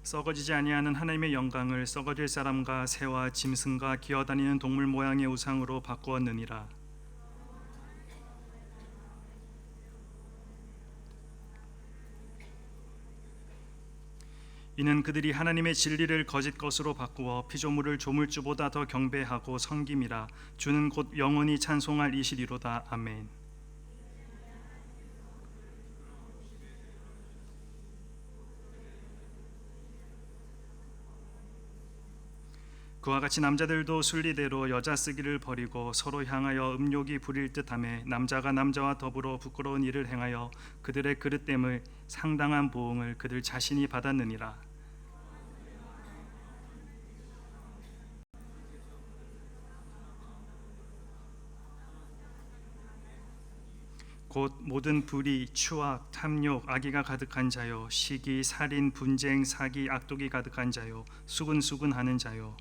썩어지지 아니하는 하나님의 영광을 썩어질 사람과 새와 짐승과 기어다니는 동물 모양의 우상으로 바꾸었느니라. 이는 그들이 하나님의 진리를 거짓 것으로 바꾸어 피조물을 조물주보다 더 경배하고 섬김이라. 주는 곧 영원히 찬송할 이시리로다. 아멘. 그와 같이 남자들도 순리대로 여자 쓰기를 버리고 서로 향하여 음욕이 부릴 듯하며 남자가 남자와 더불어 부끄러운 일을 행하여 그들의 그릇됨을 상당한 보응을 그들 자신이 받았느니라. 곧 모든 불의, 추악, 탐욕, 악의가 가득한 자요, 시기, 살인, 분쟁, 사기, 악독이 가득한 자요, 수근수근하는 자요,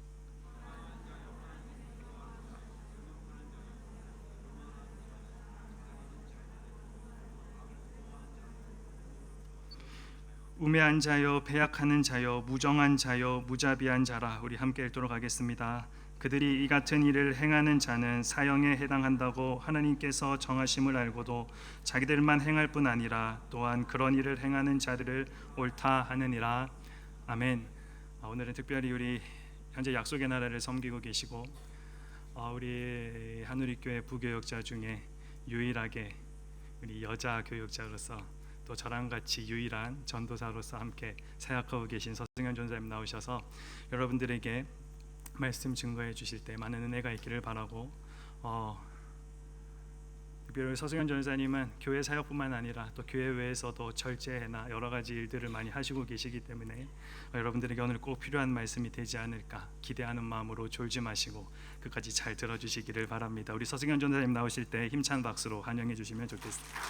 우매한 자요, 배약하는 자요, 무정한 자요, 무자비한 자라. 우리 함께 읽도록 하겠습니다. 그들이 이 같은 일을 행하는 자는 사형에 해당한다고 하나님께서 정하심을 알고도 자기들만 행할 뿐 아니라 또한 그런 일을 행하는 자들을 옳다 하느니라. 아멘. 오늘은 특별히 우리 현재 약속의 나라를 섬기고 계시고 우리 한우리교회 부교역자 중에 유일하게 우리 여자 교역자로서 또 저랑 같이 유일한 전도사로서 함께 사역하고 계신 서승현 전사님 나오셔서 여러분들에게 말씀 증거해 주실 때 많은 은혜가 있기를 바라고, 특별히 서승현 전사님은 교회 사역뿐만 아니라 또 교회 외에서도 절제나 여러 가지 일들을 많이 하시고 계시기 때문에 여러분들에게 오늘 꼭 필요한 말씀이 되지 않을까 기대하는 마음으로 졸지 마시고 끝까지 잘 들어주시기를 바랍니다. 우리 서승현 전사님 나오실 때 힘찬 박수로 환영해 주시면 좋겠습니다.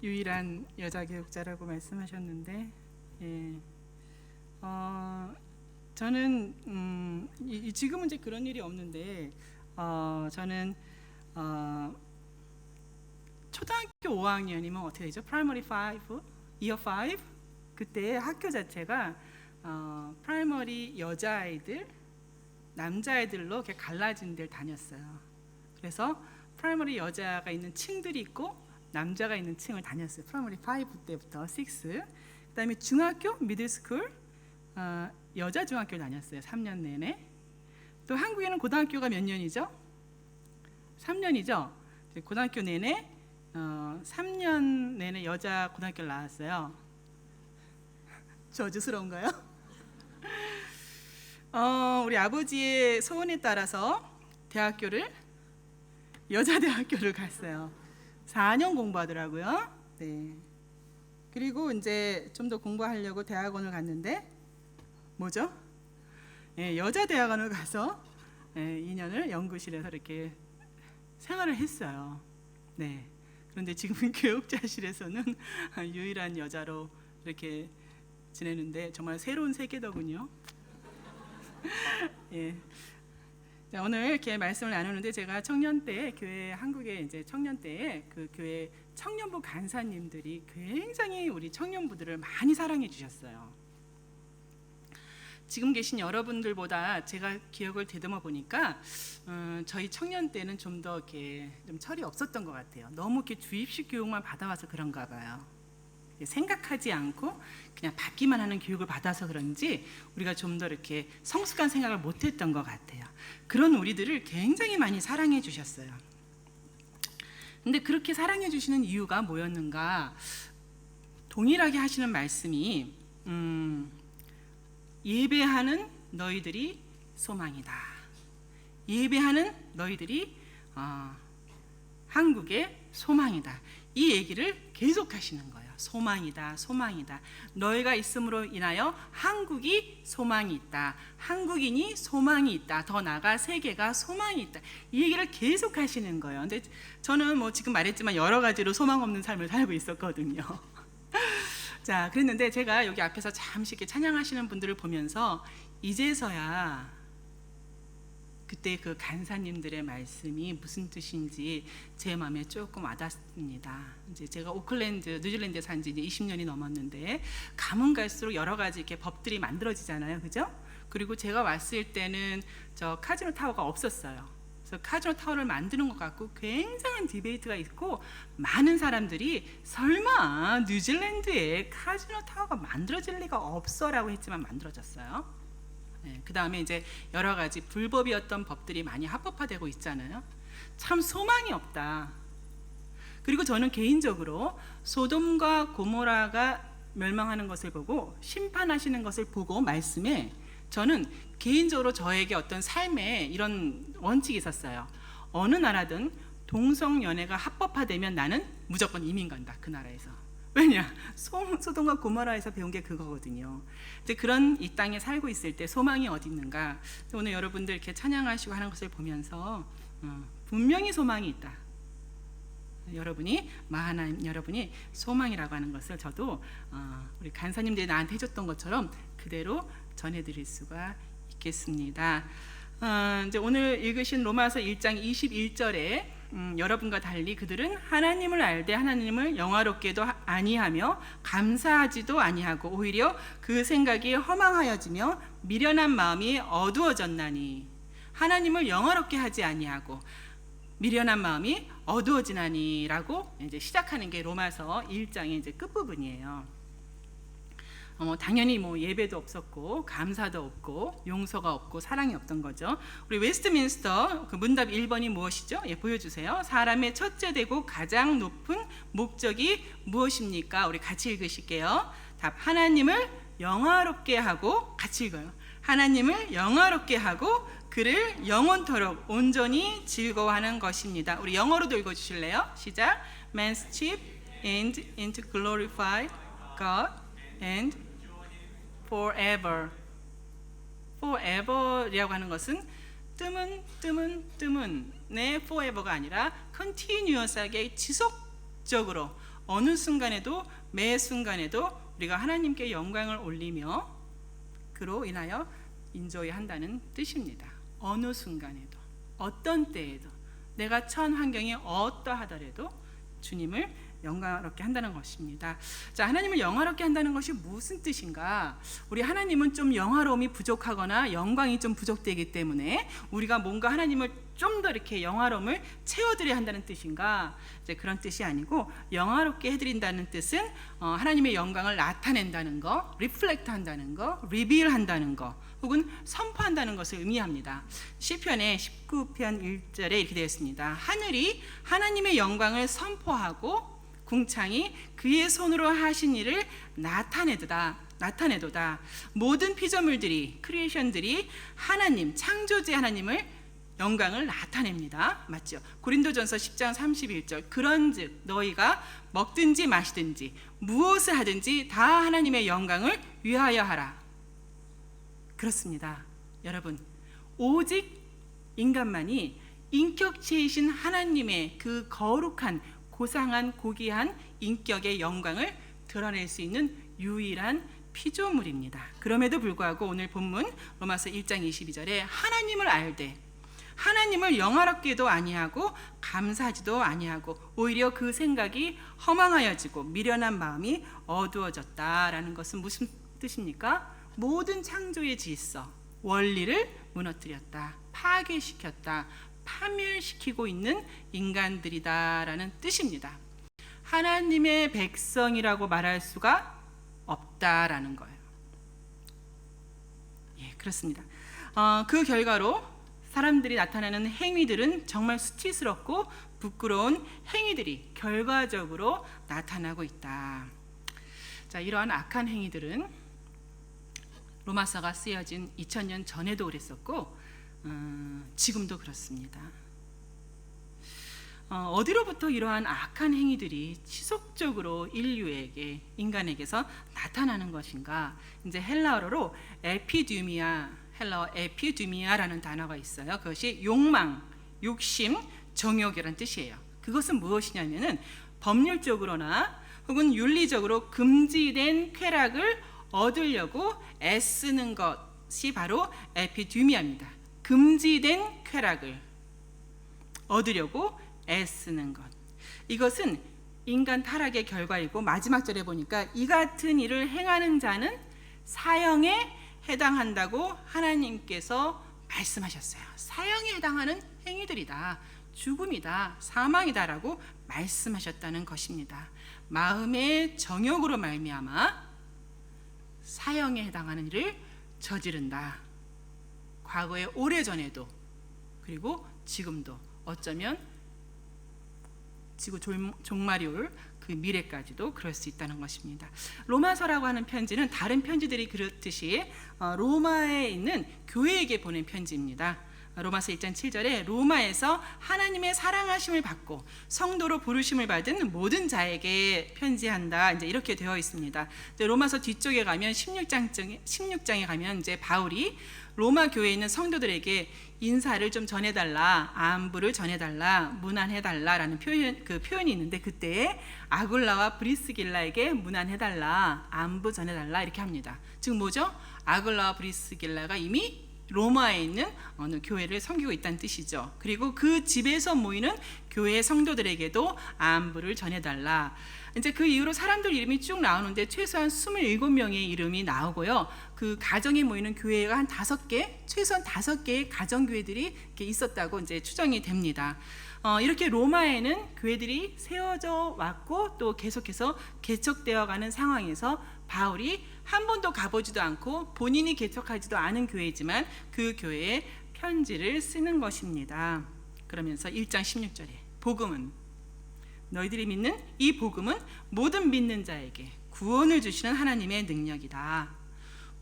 유일한 여자 교육자라고 말씀하셨는데, 저는 지금은 이제 그런 일이 없는데, 저는 초등학교 5학년이면 어떻게 되죠? 프라이머리 5, 이어 5 그때 학교 자체가 프라이머리 여자아이들, 남자아이들로 이렇게 갈라진 데를 다녔어요. 그래서 프라이머리 여자가 있는 층들이 있고 남자가 있는 층을 다녔어요. 프라이머리 5 때부터 6. 그다음에 중학교, 미들스쿨, 여자 중학교를 다녔어요. 3년 내내. 또 한국에는 고등학교가 몇 년이죠? 3년이죠. 고등학교 내내 3년 내내 여자 고등학교를 나왔어요. 저주스러운가요? 우리 아버지의 소원에 따라서 여자 대학교를 갔어요. 4년 공부하더라고요. 네. 그리고 이제 좀 더 공부하려고 대학원을 갔는데 뭐죠? 여자 대학원을 가서 2년을 연구실에서 이렇게 생활을 했어요. 네. 그런데 지금은 교육자실에서는 유일한 여자로 이렇게 지내는데 정말 새로운 세계더군요. 예. 자, 오늘 이렇게 말씀을 나누는데 제가 청년 때 교회 한국의 이제 청년 때에 그 교회 청년부 간사님들이 굉장히 우리 청년부들을 많이 사랑해 주셨어요. 지금 계신 여러분들보다 제가 기억을 되듬어 보니까 저희 청년 때는 좀 더 이렇게 좀 철이 없었던 것 같아요. 너무 이렇게 주입식 교육만 받아와서 그런가 봐요. 생각하지 않고 그냥 받기만 하는 교육을 받아서 그런지 우리가 좀 더 이렇게 성숙한 생각을 못했던 것 같아요. 그런 우리들을 굉장히 많이 사랑해 주셨어요. 근데 그렇게 사랑해 주시는 이유가 뭐였는가? 동일하게 하시는 말씀이 예배하는 너희들이 소망이다. 예배하는 너희들이 한국의 소망이다. 이 얘기를 계속 하시는 거예요. 소망이다, 소망이다. 너희가 있음으로 인하여 한국이 소망이 있다. 한국인이 소망이 있다. 더 나아가 세계가 소망이 있다. 이 얘기를 계속 하시는 거예요. 근데 저는 뭐 지금 말했지만 여러 가지로 소망 없는 삶을 살고 있었거든요. 자, 그랬는데 제가 여기 앞에서 잠시 이렇게 찬양하시는 분들을 보면서 이제서야 그때 그 간사님들의 말씀이 무슨 뜻인지 제 마음에 조금 와닿습니다. 이제 제가 오클랜드, 뉴질랜드에 산 지 이제 20년이 넘었는데 가면 갈수록 여러 가지 이렇게 법들이 만들어지잖아요, 그죠? 그리고 제가 왔을 때는 저 카지노 타워가 없었어요. 그래서 카지노 타워를 만드는 것 같고 굉장한 디베이트가 있고 많은 사람들이 설마 뉴질랜드에 카지노 타워가 만들어질 리가 없어라고 했지만 만들어졌어요. 네, 그 다음에 이제 여러 가지 불법이었던 법들이 많이 합법화되고 있잖아요. 참 소망이 없다. 그리고 저는 개인적으로 소돔과 고모라가 멸망하는 것을 보고 심판하시는 것을 보고 말씀에 저는 개인적으로 저에게 어떤 삶에 이런 원칙이 있었어요. 어느 나라든 동성 연애가 합법화되면 나는 무조건 이민 간다, 그 나라에서. 왜냐? 소돔과 고모라에서 배운 게 그거거든요. 이제 그런 이 땅에 살고 있을 때 소망이 어디 있는가? 오늘 여러분들 이렇게 찬양하시고 하는 것을 보면서 분명히 소망이 있다. 여러분이 하나님, 여러분이 소망이라고 하는 것을 저도 우리 간사님들이 나한테 해줬던 것처럼 그대로 전해드릴 수가 있겠습니다. 이제 오늘 읽으신 로마서 1장 21절에 여러분과 달리 그들은 하나님을 알되 하나님을 영화롭게도 아니하며 감사하지도 아니하고 오히려 그 생각이 허망하여지며 미련한 마음이 어두워졌나니 하나님을 영화롭게 하지 아니하고 미련한 마음이 어두워지나니라고 이제 시작하는 게 로마서 1장의 이제 끝부분이에요. 당연히 뭐 예배도 없었고 감사도 없고 용서가 없고 사랑이 없던 거죠. 우리 웨스트민스터 그 문답 1번이 무엇이죠? 예, 보여주세요. 사람의 첫째 되고 가장 높은 목적이 무엇입니까? 우리 같이 읽으실게요. 답: 하나님을 영화롭게 하고, 같이 읽어요. 하나님을 영화롭게 하고 그를 영원토록 온전히 즐거워하는 것입니다. 우리 영어로도 읽어주실래요? 시작. Man's chief end is to glorify God and forever. forever이라고 하는 것은 뜸은 내 forever가 아니라 continuous하게 지속적으로 어느 순간에도 매 순간에도 우리가 하나님께 영광을 올리며 그로 인하여 인조해 한다는 뜻입니다. 어느 순간에도 어떤 때에도 내가 처한 환경이 어떠하더라도 주님을 영화롭게 한다는 것입니다. 자, 하나님을 영화롭게 한다는 것이 무슨 뜻인가? 우리 하나님은 좀 영화로움이 부족하거나 영광이 좀 부족되기 때문에 우리가 뭔가 하나님을 좀 더 이렇게 영화로움을 채워드려야 한다는 뜻인가? 이제 그런 뜻이 아니고 영화롭게 해드린다는 뜻은 하나님의 영광을 나타낸다는 거, 리플렉트 한다는 거, 리빌 한다는 거, 혹은 선포한다는 것을 의미합니다. 시편의 19편 1절에 이렇게 되어 있습니다. 하늘이 하나님의 영광을 선포하고 궁창이 그의 손으로 하신 일을 나타내도다. 모든 피조물들이, 크리에이션들이 하나님, 창조주의 하나님을 영광을 나타냅니다. 맞죠? 고린도전서 10장 31절 그런즉 너희가 먹든지 마시든지 무엇을 하든지 다 하나님의 영광을 위하여 하라. 그렇습니다. 여러분, 오직 인간만이 인격체이신 하나님의 그 거룩한 고상한 고귀한 인격의 영광을 드러낼 수 있는 유일한 피조물입니다. 그럼에도 불구하고 오늘 본문 로마서 1장 22절에 하나님을 알되 하나님을 영화롭게도 아니하고 감사하지도 아니하고 오히려 그 생각이 허망하여지고 미련한 마음이 어두워졌다라는 것은 무슨 뜻입니까? 모든 창조의 질서, 원리를 무너뜨렸다, 파괴시켰다, 파멸시키고 있는 인간들이다라는 뜻입니다. 하나님의 백성이라고 말할 수가 없다라는 거예요. 예, 그렇습니다. 그 결과로 사람들이 나타내는 행위들은 정말 수치스럽고 부끄러운 행위들이 결과적으로 나타나고 있다. 자, 이러한 악한 행위들은 로마서가 쓰여진 2000년 전에도 그랬었고 지금도 그렇습니다. 어디로부터 이러한 악한 행위들이 지속적으로 인간에게서 나타나는 것인가? 이제 헬라어로 헬라어 에피드미아라는 단어가 있어요. 그것이 욕망, 욕심, 정욕이라는 뜻이에요. 그것은 무엇이냐면은 법률적으로나 혹은 윤리적으로 금지된 쾌락을 얻으려고 애쓰는 것이 바로 에피드미아입니다. 금지된 쾌락을 얻으려고 애쓰는 것. 이것은 인간 타락의 결과이고 마지막 절에 보니까 이 같은 일을 행하는 자는 사형에 해당한다고 하나님께서 말씀하셨어요. 사형에 해당하는 행위들이다. 죽음이다. 사망이다라고 말씀하셨다는 것입니다. 마음의 정욕으로 말미암아 사형에 해당하는 일을 저지른다. 과거에 오래전에도 그리고 지금도 어쩌면 지구 종말이 올 그 미래까지도 그럴 수 있다는 것입니다. 로마서라고 하는 편지는 다른 편지들이 그렇듯이 로마에 있는 교회에게 보낸 편지입니다. 로마서 1장 7절에 로마에서 하나님의 사랑하심을 받고 성도로 부르심을 받은 모든 자에게 편지한다. 이제 이렇게 되어 있습니다. 이제 로마서 뒤쪽에 가면 16장에 가면 이제 바울이 로마 교회에 있는 성도들에게 인사를 좀 전해달라, 안부를 전해달라, 문안해달라라는 표현이 있는데 그때 아굴라와 브리스길라에게 문안해달라, 안부 전해달라 이렇게 합니다. 즉 뭐죠? 아굴라와 브리스길라가 이미 로마에 있는 어느 교회를 섬기고 있다는 뜻이죠. 그리고 그 집에서 모이는 교회 성도들에게도 안부를 전해달라. 이제 그 이후로 사람들 이름이 쭉 나오는데 최소한 27명의 이름이 나오고요. 그 가정에 모이는 교회가 한 5개, 최소한 5개의 가정교회들이 이렇게 있었다고 이제 추정이 됩니다. 이렇게 로마에는 교회들이 세워져 왔고 또 계속해서 개척되어 가는 상황에서 바울이 한 번도 가보지도 않고 본인이 개척하지도 않은 교회지만 그 교회에 편지를 쓰는 것입니다. 그러면서 1장 16절에 복음은 너희들이 믿는 이 복음은 모든 믿는 자에게 구원을 주시는 하나님의 능력이다.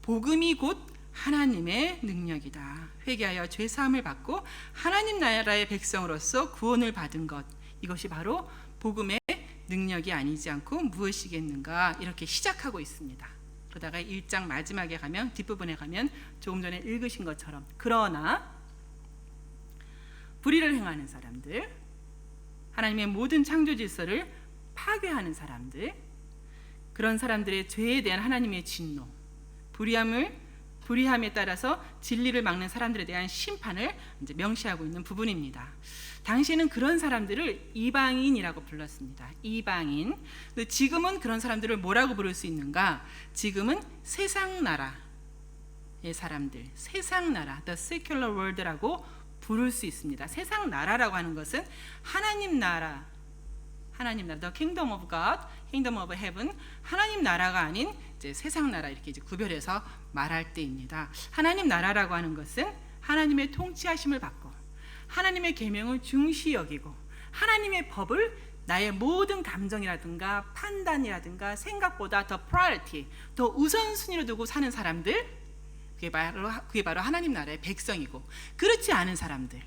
복음이 곧 하나님의 능력이다. 회개하여 죄사함을 받고 하나님 나라의 백성으로서 구원을 받은 것, 이것이 바로 복음의 능력이 아니지 않고 무엇이겠는가 이렇게 시작하고 있습니다. 그러다가 1장 마지막에 가면 뒷부분에 가면 조금 전에 읽으신 것처럼 그러나 불의를 행하는 사람들, 하나님의 모든 창조 질서를 파괴하는 사람들, 그런 사람들의 죄에 대한 하나님의 진노, 불의함에 따라서 진리를 막는 사람들에 대한 심판을 이제 명시하고 있는 부분입니다. 당시에는 그런 사람들을 이방인이라고 불렀습니다. 이방인. 근데 지금은 그런 사람들을 뭐라고 부를 수 있는가? 지금은 세상 나라의 사람들, 세상 나라, the secular world라고 부를 수 있습니다. 세상 나라라고 하는 것은 하나님 나라, the kingdom of God, kingdom of heaven, 하나님 나라가 아닌 이제 세상 나라 이렇게 이제 구별해서 말할 때입니다. 하나님 나라라고 하는 것은 하나님의 통치하심을 받고 하나님의 계명을 중시 여기고 하나님의 법을 나의 모든 감정이라든가 판단이라든가 생각보다 더 priority, 더 우선순위로 두고 사는 사람들, 그게 바로 하나님 나라의 백성이고, 그렇지 않은 사람들,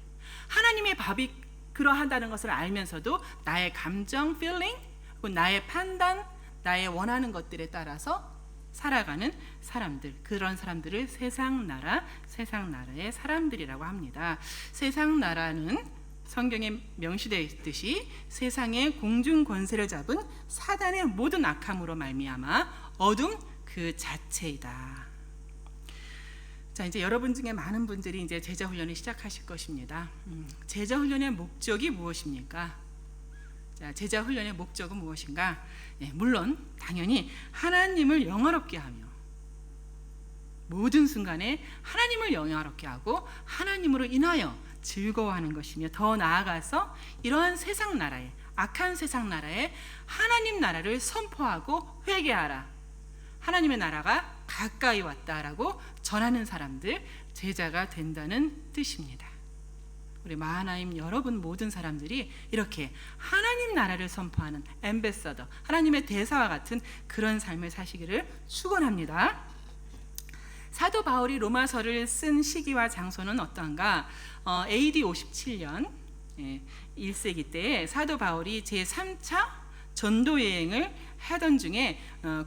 하나님의 법이 그러하다는 것을 알면서도 나의 감정, feeling, 나의 판단, 나의 원하는 것들에 따라서 살아가는 사람들, 그런 사람들을 세상 나라의 사람들이라고 합니다. 세상 나라는 성경에 명시되어 있듯이 세상의 공중 권세를 잡은 사단의 모든 악함으로 말미암아 어둠 그 자체이다. 자, 이제 여러분 중에 많은 분들이 이제 제자 훈련을 시작하실 것입니다. 제자 훈련의 목적이 무엇입니까? 자, 제자 훈련의 목적은 무엇인가? 네, 물론 당연히 하나님을 영화롭게 하며 모든 순간에 하나님을 영화롭게 하고 하나님으로 인하여 즐거워하는 것이며, 더 나아가서 이러한 세상 나라에, 악한 세상 나라에 하나님 나라를 선포하고 회개하라, 하나님의 나라가 가까이 왔다라고 전하는 사람들, 제자가 된다는 뜻입니다. 우리 마하나임 여러분 모든 사람들이 이렇게 하나님 나라를 선포하는 앰베서더, 하나님의 대사와 같은 그런 삶을 사시기를 축원합니다. 사도 바울이 로마서를 쓴 시기와 장소는 어떠한가? AD 57년 1세기 때에 사도 바울이 제3차 전도 여행을 하던 중에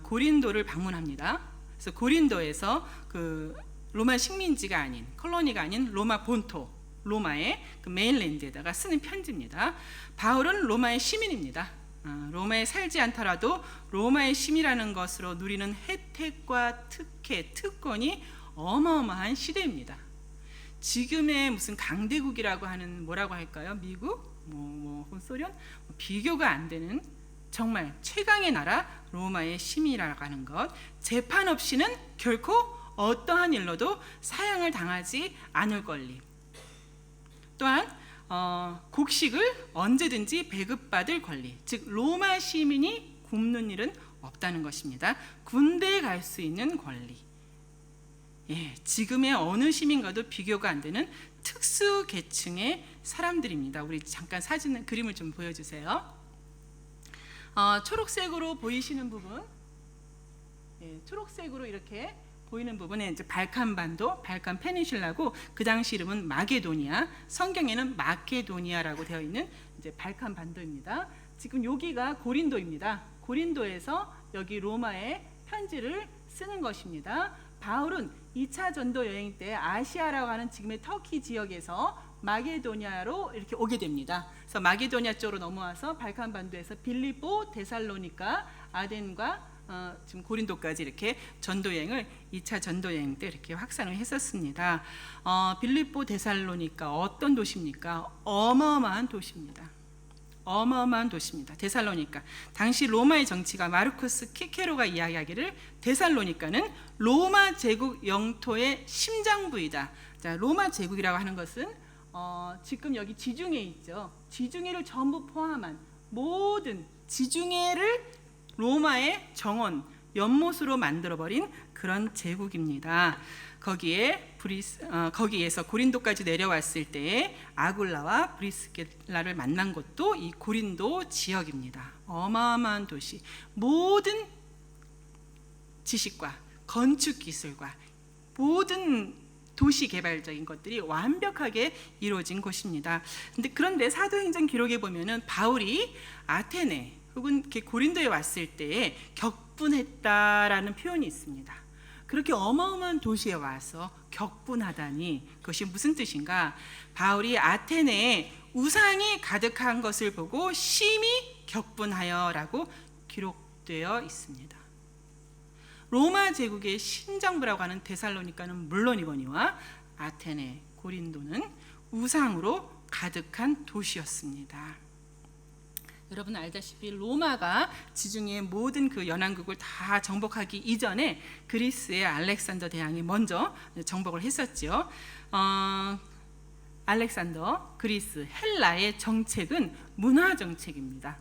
고린도를 방문합니다. 그래서 고린도에서 그 로마 식민지가 아닌, 콜로니가 아닌 로마 본토, 로마의 그 메인랜드에다가 쓰는 편지입니다. 바울은 로마의 시민입니다. 로마에 살지 않더라도 로마의 시민이라는 것으로 누리는 혜택과 특혜, 특권이 어마어마한 시대입니다. 지금의 무슨 강대국이라고 하는 뭐라고 할까요? 미국, 소련, 비교가 안 되는 정말 최강의 나라 로마의 시민이라고 하는 것, 재판 없이는 결코 어떠한 일로도 사형을 당하지 않을 권리, 또한 곡식을 언제든지 배급받을 권리, 즉 로마 시민이 굶는 일은 없다는 것입니다. 군대에 갈 수 있는 권리, 지금의 어느 시민과도 비교가 안 되는 특수 계층의 사람들입니다. 우리 잠깐 사진 그림을 좀 보여주세요. 초록색으로 보이시는 부분, 초록색으로 이렇게 보이는 부분에 이제 발칸반도, 발칸 페닌슐라고 그 당시 이름은 마게도니아, 성경에는 마케도니아라고 되어 있는 이제 발칸반도입니다. 지금 여기가 고린도입니다. 고린도에서 여기 로마에 편지를 쓰는 것입니다. 바울은 2차 전도 여행 때 아시아라고 하는 지금의 터키 지역에서 마게도니아로 이렇게 오게 됩니다. 그래서 마게도니아 쪽으로 넘어와서 발칸반도에서 빌립보, 데살로니가, 아덴과 지금 고린도까지 이렇게 전도 여행을 2차 전도 여행 때 이렇게 확산을 했었습니다. 빌립보, 데살로니가 어떤 도시입니까? 어마어마한 도시입니다. 어마어마한 도시입니다. 데살로니가. 당시 로마의 정치가 마르쿠스 키케로가 이야기하기를 데살로니가는 로마 제국 영토의 심장부이다. 자, 로마 제국이라고 하는 것은 지금 여기 지중해 있죠. 지중해를 전부 포함한 모든 지중해를 로마의 정원, 연못으로 만들어버린 그런 제국입니다. 거기에서 고린도까지 내려왔을 때 아굴라와 브리스길라를 만난 곳도 이 고린도 지역입니다. 어마어마한 도시, 모든 지식과 건축 기술과 모든 도시 개발적인 것들이 완벽하게 이루어진 곳입니다. 그런데 사도행전 기록에 보면은 바울이 아테네 혹은 고린도에 왔을 때 격분했다라는 표현이 있습니다. 그렇게 어마어마한 도시에 와서 격분하다니 그것이 무슨 뜻인가? 바울이 아테네에 우상이 가득한 것을 보고 심히 격분하여라고 기록되어 있습니다. 로마 제국의 심장부라고 하는 데살로니가는 물론이거니와 아테네, 고린도는 우상으로 가득한 도시였습니다. 여러분 알다시피 로마가 지중해 모든 그 연안국을 다 정복하기 이전에 그리스의 알렉산더 대왕이 먼저 정복을 했었죠. 알렉산더, 그리스, 헬라의 정책은 문화 정책입니다.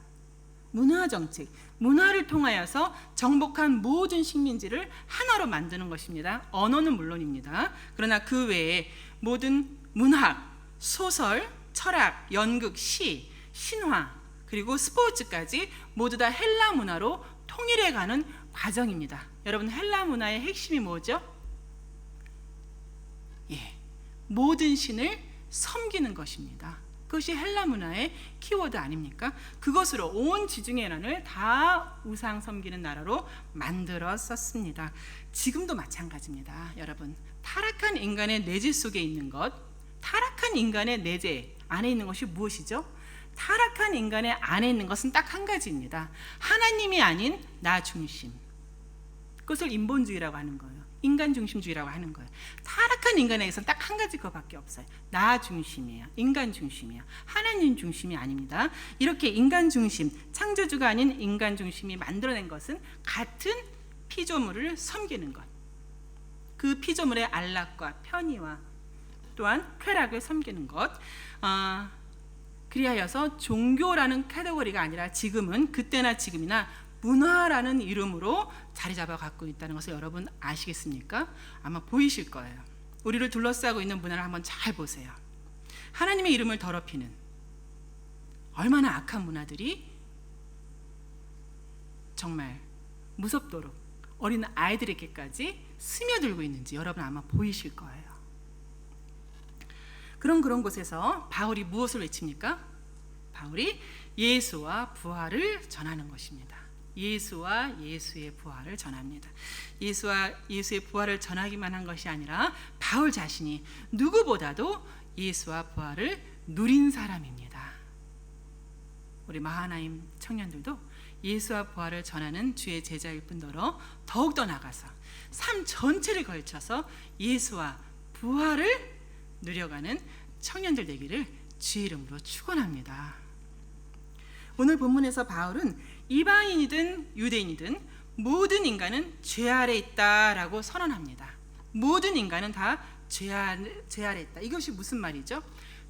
문화 정책, 문화를 통하여서 정복한 모든 식민지를 하나로 만드는 것입니다. 언어는 물론입니다. 그러나 그 외에 모든 문학, 소설, 철학, 연극, 시, 신화 그리고 스포츠까지 모두 다 헬라 문화로 통일해가는 과정입니다. 여러분 헬라 문화의 핵심이 뭐죠? 모든 신을 섬기는 것입니다. 그것이 헬라 문화의 키워드 아닙니까? 그것으로 온 지중해란을 다 우상 섬기는 나라로 만들었었습니다. 지금도 마찬가지입니다. 여러분 타락한 인간의 내재 속에 있는 것, 타락한 인간의 내재 안에 있는 것이 무엇이죠? 타락한 인간의 안에 있는 것은 딱 한 가지입니다. 하나님이 아닌 나 중심. 그것을 인본주의라고 하는 거예요. 인간 중심주의라고 하는 거예요. 타락한 인간에게서는 딱 한 가지 그거밖에 없어요. 나 중심이에요. 인간 중심이에요. 하나님 중심이 아닙니다. 이렇게 인간 중심, 창조주가 아닌 인간 중심이 만들어낸 것은 같은 피조물을 섬기는 것. 그 피조물의 안락과 편의와 또한 쾌락을 섬기는 것. 그리하여서 종교라는 카테고리가 아니라 지금은 그때나 지금이나 문화라는 이름으로 자리 잡아 갖고 있다는 것을 여러분 아시겠습니까? 아마 보이실 거예요. 우리를 둘러싸고 있는 문화를 한번 잘 보세요. 하나님의 이름을 더럽히는 얼마나 악한 문화들이 정말 무섭도록 어린 아이들에게까지 스며들고 있는지 여러분 아마 보이실 거예요. 그런 곳에서 바울이 무엇을 외칩니까? 바울이 예수와 부활을 전하는 것입니다. 예수와 예수의 부활을 전합니다. 예수와 예수의 부활을 전하기만 한 것이 아니라 바울 자신이 누구보다도 예수와 부활을 누린 사람입니다. 우리 마하나임 청년들도 예수와 부활을 전하는 주의 제자일 뿐더러 더욱더 나가서 삶 전체를 걸쳐서 예수와 부활을 누려가는 청년들 되기를 주의 이름으로 축원합니다. 오늘 본문에서 바울은 이방인이든 유대인이든 모든 인간은 죄 아래 있다라고 선언합니다. 모든 인간은 다 죄 아래 있다. 이것이 무슨 말이죠?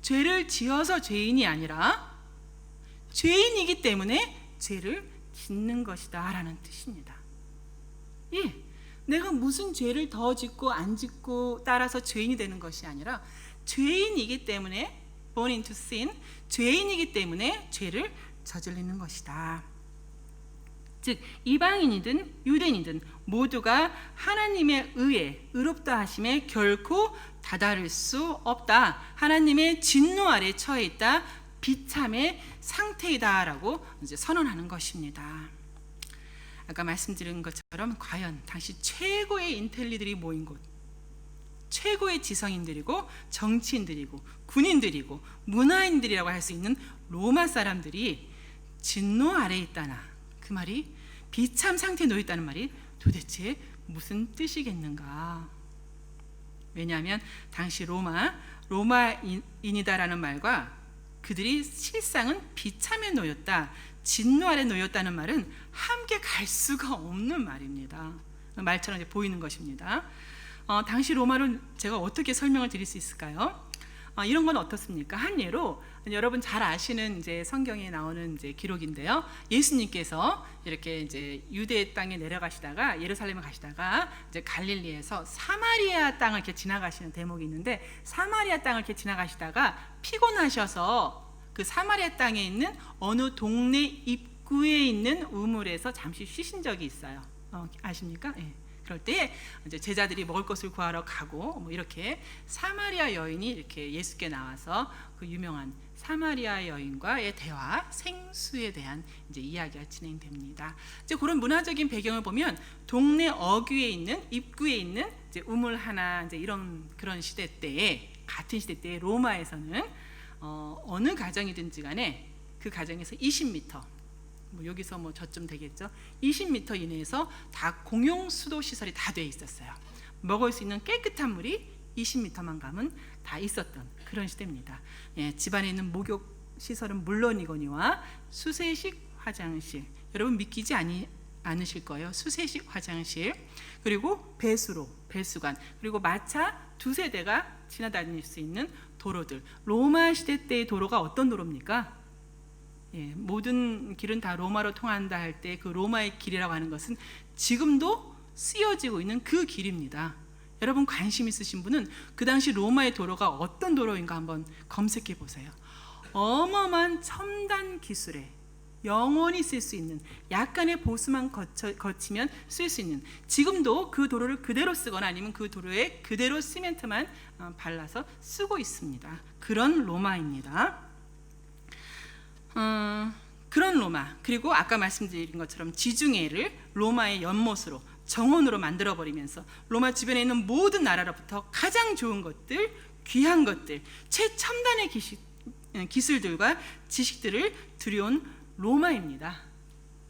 죄를 지어서 죄인이 아니라 죄인이기 때문에 죄를 짓는 것이다 라는 뜻입니다. 예, 내가 무슨 죄를 더 짓고 안 짓고 따라서 죄인이 되는 것이 아니라 죄인이기 때문에 born into sin, 죄인이기 때문에 죄를 저지르는 것이다. 즉 이방인이든 유대인이든 모두가 하나님의 의에 의롭다 하심에 결코 다다를 수 없다. 하나님의 진노 아래 처해 있다. 비참의 상태이다라고 이제 선언하는 것입니다. 아까 말씀드린 것처럼 과연 당시 최고의 인텔리들이 모인 곳, 최고의 지성인들이고 정치인들이고 군인들이고 문화인들이라고 할 수 있는 로마 사람들이 진노 아래에 있다나, 그 말이 비참 상태에 놓여 있다는 말이 도대체 무슨 뜻이겠는가? 왜냐하면 당시 로마인이다라는 말과 그들이 실상은 비참에 놓였다, 진노 아래 놓였다는 말은 함께 갈 수가 없는 말입니다. 말처럼 이제 보이는 것입니다. 당시 로마를 제가 어떻게 설명을 드릴 수 있을까요? 이런 건 어떻습니까? 한 예로 여러분 잘 아시는 이제 성경에 나오는 이제 기록인데요. 예수님께서 이렇게 이제 유대 땅에 내려가시다가 예루살렘에 가시다가 이제 갈릴리에서 사마리아 땅을 이렇게 지나가시는 대목이 있는데, 사마리아 땅을 이렇게 지나가시다가 피곤하셔서 그 사마리아 땅에 있는 어느 동네 입구에 있는 우물에서 잠시 쉬신 적이 있어요. 아십니까? 예. 그럴 때 이제 제자들이 먹을 것을 구하러 가고 뭐 이렇게 사마리아 여인이 이렇게 예수께 나와서 그 유명한 사마리아 여인과의 대화, 생수에 대한 이제 이야기가 진행됩니다. 이제 그런 문화적인 배경을 보면 동네 어귀에 있는 입구에 있는 이제 우물 하나, 이제 이런 그런 시대 때에, 같은 시대 때에 로마에서는 어느 가정이든지 간에 그 가정에서 20m, 뭐 여기서 뭐 저쯤 되겠죠. 20m 이내에서 다 공용 수도 시설이 다 돼 있었어요. 먹을 수 있는 깨끗한 물이 20m만 가면 다 있었던 그런 시대입니다. 예, 집안에 있는 목욕 시설은 물론이거니와 수세식 화장실, 여러분 믿기지 않으실 거예요. 수세식 화장실, 그리고 배수로, 배수관, 그리고 마차 두세 대가 지나다닐 수 있는 도로들. 로마 시대 때의 도로가 어떤 도로입니까? 예, 모든 길은 다 로마로 통한다 할 때 그 로마의 길이라고 하는 것은 지금도 쓰여지고 있는 그 길입니다. 여러분 관심 있으신 분은 그 당시 로마의 도로가 어떤 도로인가 한번 검색해 보세요. 어마어마한 첨단 기술에 영원히 쓸 수 있는, 약간의 보수만 거치면 쓸 수 있는, 지금도 그 도로를 그대로 쓰거나 아니면 그 도로에 그대로 시멘트만 발라서 쓰고 있습니다. 그런 로마입니다. 그런 로마, 그리고 아까 말씀드린 것처럼 지중해를 로마의 연못으로, 정원으로 만들어버리면서 로마 주변에 있는 모든 나라로부터 가장 좋은 것들, 귀한 것들, 최첨단의 기술들과 지식들을 들여온 로마입니다.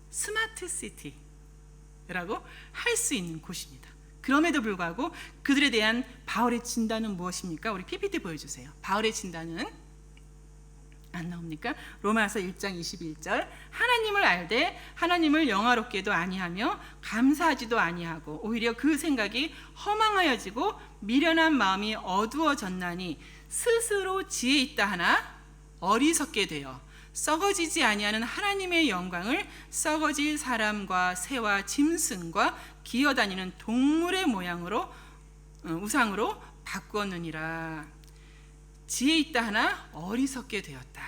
스마트 시티라고 할 수 있는 곳입니다. 그럼에도 불구하고 그들에 대한 바울의 진단은 무엇입니까? 우리 PPT 보여주세요. 바울의 진단은 안 나옵니까? 로마서 1장 21절, 하나님을 알되 하나님을 영화롭게도 아니하며 감사하지도 아니하고 오히려 그 생각이 허망하여지고 미련한 마음이 어두워졌나니 스스로 지혜 있다 하나 어리석게 되어 썩어지지 아니하는 하나님의 영광을 썩어질 사람과 새와 짐승과 기어다니는 동물의 모양으로 우상으로 바꾸었느니라. 지혜 있다 하나 어리석게 되었다.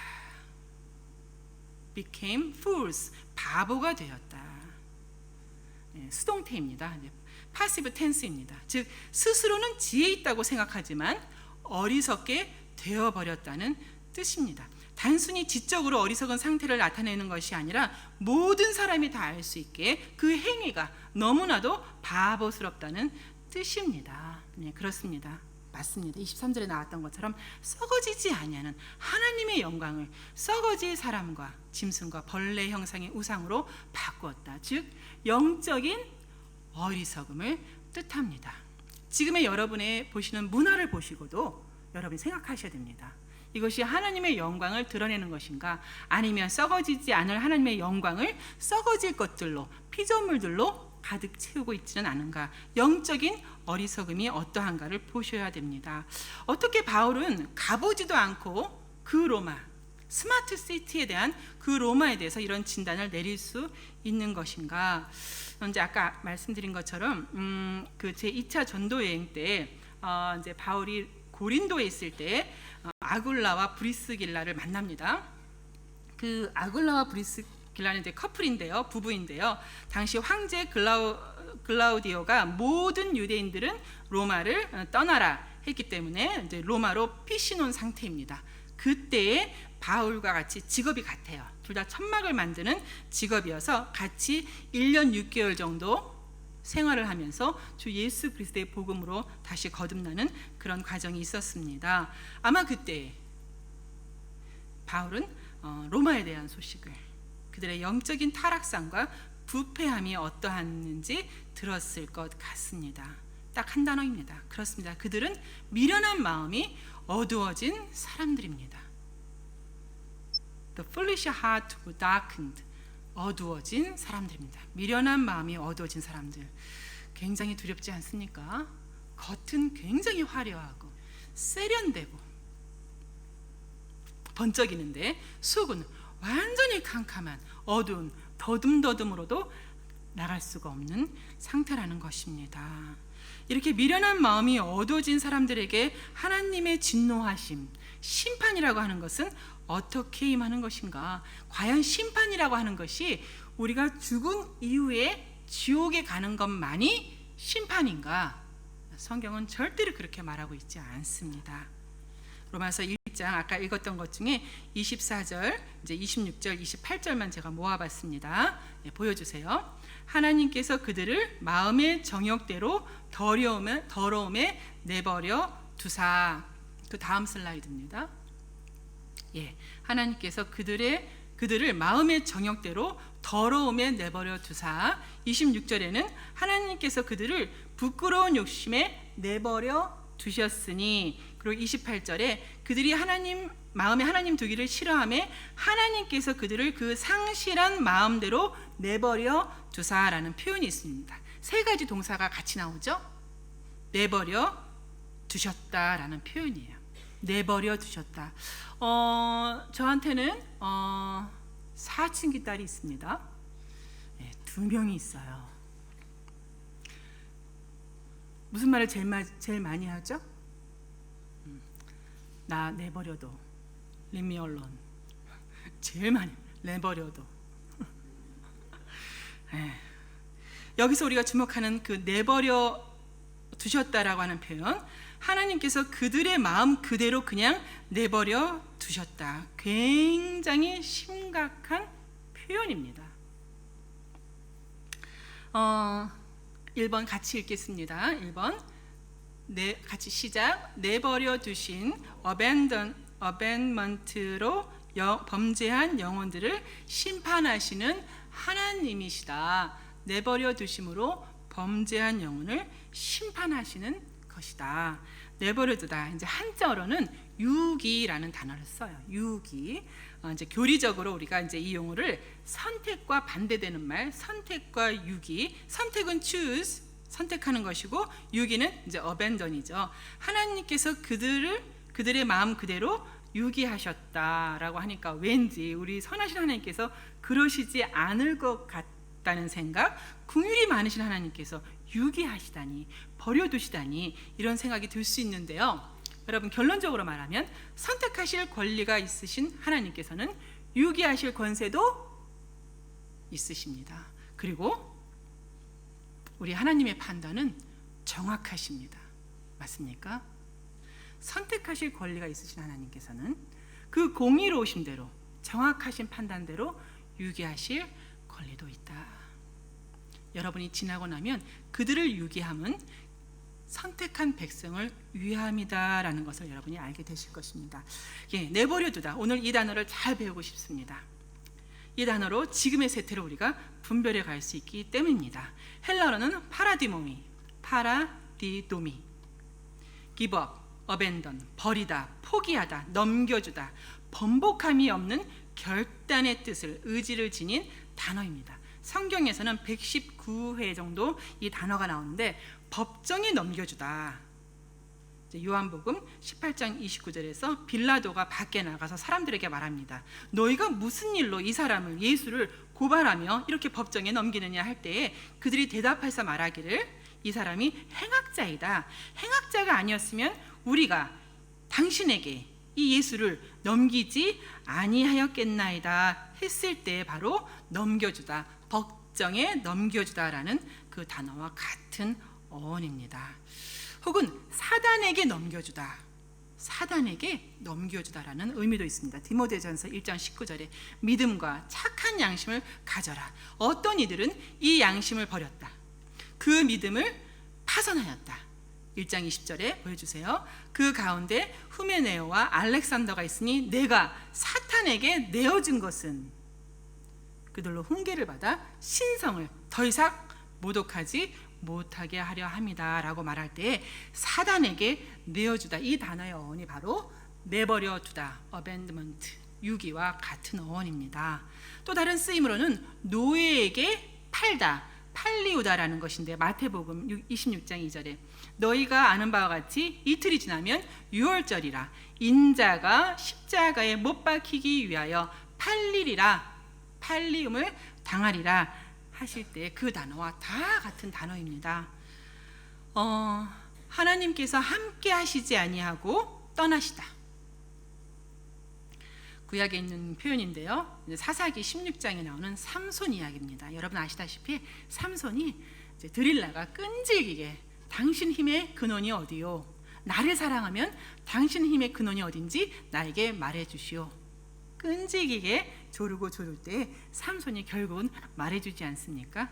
became fools, 바보가 되었다. 수동태입니다. passive tense입니다. 즉 스스로는 지혜 있다고 생각하지만 어리석게 되어버렸다는 뜻입니다. 단순히 지적으로 어리석은 상태를 나타내는 것이 아니라 모든 사람이 다 알 수 있게 그 행위가 너무나도 바보스럽다는 뜻입니다. 네, 그렇습니다. 맞습니다. 23절에 나왔던 것처럼 썩어지지 아니하는 하나님의 영광을 썩어질 사람과 짐승과 벌레 형상의 우상으로 바꾸었다. 즉 영적인 어리석음을 뜻합니다. 지금의 여러분의 보시는 문화를 보시고도 여러분이 생각하셔야 됩니다. 이것이 하나님의 영광을 드러내는 것인가, 아니면 썩어지지 않을 하나님의 영광을 썩어질 것들로, 피조물들로 가득 채우고 있지는 않은가, 영적인 어리석음이 어떠한가를 보셔야 됩니다. 어떻게 바울은 가보지도 않고 그 로마, 스마트 시티에 대한 그 로마에 대해서 이런 진단을 내릴 수 있는 것인가? 이제 아까 말씀드린 것처럼 그 제 2차 전도 여행 때 이제 바울이 고린도에 있을 때 아굴라와 브리스길라를 만납니다. 그 아굴라와 브리스길라는 이제 커플인데요, 부부인데요. 당시 황제 글라우디오가 모든 유대인들은 로마를 떠나라 했기 때문에 이제 로마로 피신온 상태입니다. 그때에 바울과 같이 직업이 같아요. 둘 다 천막을 만드는 직업이어서 같이 1년 6개월 정도 생활을 하면서 주 예수 그리스도의 복음으로 다시 거듭나는 그런 과정이 있었습니다. 아마 그때 바울은 로마에 대한 소식을, 그들의 영적인 타락상과 부패함이 어떠한지 들었을 것 같습니다. 딱 한 단어입니다. 그렇습니다. 그들은 미련한 마음이 어두워진 사람들입니다. The foolish heart were darkened. 어두워진 사람들입니다. 미련한 마음이 어두워진 사람들. 굉장히 두렵지 않습니까? 겉은 굉장히 화려하고 세련되고 번쩍이는데 속은 완전히 캄캄한 어두운 더듬더듬으로도 나갈 수가 없는 상태라는 것입니다. 이렇게 미련한 마음이 어두워진 사람들에게 하나님의 진노하심, 심판이라고 하는 것은 어떻게 임하는 것인가? 과연 심판이라고 하는 것이 우리가 죽은 이후에 지옥에 가는 것만이 심판인가? 성경은 절대로 그렇게 말하고 있지 않습니다. 로마서 1장 아까 읽었던 것 중에 24절, 이제 26절, 28절만 제가 모아봤습니다. 네, 보여주세요. 하나님께서 그들을 마음의 정욕대로 더러움에 내버려 두사. 그 다음 슬라이드입니다. 예, 하나님께서 그들을 마음의 정욕대로 더러움에 내버려 두사. 26절에는 하나님께서 그들을 부끄러운 욕심에 내버려 두셨으니. 그리고 28절에 그들이 마음에 하나님 두기를 싫어하며 하나님께서 그들을 그 상실한 마음대로 내버려 두사라는 표현이 있습니다. 세 가지 동사가 같이 나오죠. 내버려 두셨다라는 표현이에요. 내버려 두셨다. 저한테는 사춘기 딸이 있습니다. 네, 2명이 있어요. 무슨 말을 제일 많이 하죠? 나 내버려둬. Leave me alone. 제일 많이 내버려둬. 여기서 우리가 주목하는 그 내버려 두셨다라고 하는 표현, 하나님께서 그들의 마음 그대로 그냥 내버려 두셨다. 굉장히 심각한 표현입니다. 1번 같이 읽겠습니다. 1번 같이 시작. 내버려 두신 abandonment로 범죄한 영혼들을 심판하시는 하나님이시다. 내버려 두심으로 범죄한 영혼을 심판하시는 것이다. 내버려 두다. 이제 한자어로는 유기라는 단어를 써요. 유기. 이제 교리적으로 우리가 이제 이 용어를 선택과 반대되는 말, 선택과 유기. 선택은 choose, 선택하는 것이고, 유기는 이제 abandon이죠. 하나님께서 그들의 마음 그대로 유기하셨다라고 하니까 왠지 우리 선하신 하나님께서 그러시지 않을 것 같다는 생각, 긍휼이 많으신 하나님께서 유기하시다니, 버려두시다니, 이런 생각이 들 수 있는데요. 여러분, 결론적으로 말하면 선택하실 권리가 있으신 하나님께서는 유기하실 권세도 있으십니다. 그리고 우리 하나님의 판단은 정확하십니다. 맞습니까? 선택하실 권리가 있으신 하나님께서는 그 공의로우신 대로, 정확하신 판단대로 유기하실 권리도 있다. 여러분이 지나고 나면 그들을 유기함은 선택한 백성을 위함이다라는 것을 여러분이 알게 되실 것입니다. 예, 내버려두다. 오늘 이 단어를 잘 배우고 싶습니다. 이 단어로 지금의 세태를 우리가 분별해 갈 수 있기 때문입니다. 헬라어로는 파라디모미, give up, abandon, 버리다, 포기하다, 넘겨주다, 번복함이 없는 결단의 뜻을, 의지를 지닌 단어입니다. 성경에서는 119회 정도 이 단어가 나오는데 법정에 넘겨주다. 요한복음 18장 29절에서 빌라도가 밖에 나가서 사람들에게 말합니다. 너희가 무슨 일로 이 사람을, 예수를 고발하며 이렇게 법정에 넘기느냐 할 때에 그들이 대답해서 말하기를 이 사람이 행악자이다. 행악자가 아니었으면 우리가 당신에게 이 예수를 넘기지 아니하였겠나이다 했을 때 바로 넘겨주다, 법정에 넘겨주다라는 그 단어와 같은 어원입니다. 혹은 사단에게 넘겨주다, 사단에게 넘겨주다라는 의미도 있습니다. 디모데전서 1장 19절에 믿음과 착한 양심을 가져라. 어떤 이들은 이 양심을 버렸다. 그 믿음을 파손하였다. 1장 20절에 보여주세요. 그 가운데 후메네오와 알렉산더가 있으니 내가 사탄에게 내어준 것은 그들로 훈계를 받아 신성을 더 이상 모독하지 못하게 하려 함이다 라고 말할 때 사단에게 내어주다, 이 단어의 어원이 바로 내버려 두다, abandonment, 유기와 같은 어원입니다. 또 다른 쓰임으로는 노예에게 팔다, 팔리우다라는 것인데 마태복음 26장 2절에 너희가 아는 바와 같이 이틀이 지나면 유월절이라 인자가 십자가에 못 박히기 위하여 팔리리라, 팔리움을 당하리라 하실 때 그 단어와 다 같은 단어입니다. 하나님께서 함께 하시지 아니하고 떠나시다. 구약에 있는 표현인데요. 사사기 16장에 나오는 삼손 이야기입니다. 여러분 아시다시피 삼손이 드릴라가 끈질기게 당신 힘의 근원이 어디요? 나를 사랑하면 당신 힘의 근원이 어딘지 나에게 말해 주시오. 끈질기게 조르고 조를 때 삼손이 결국은 말해주지 않습니까?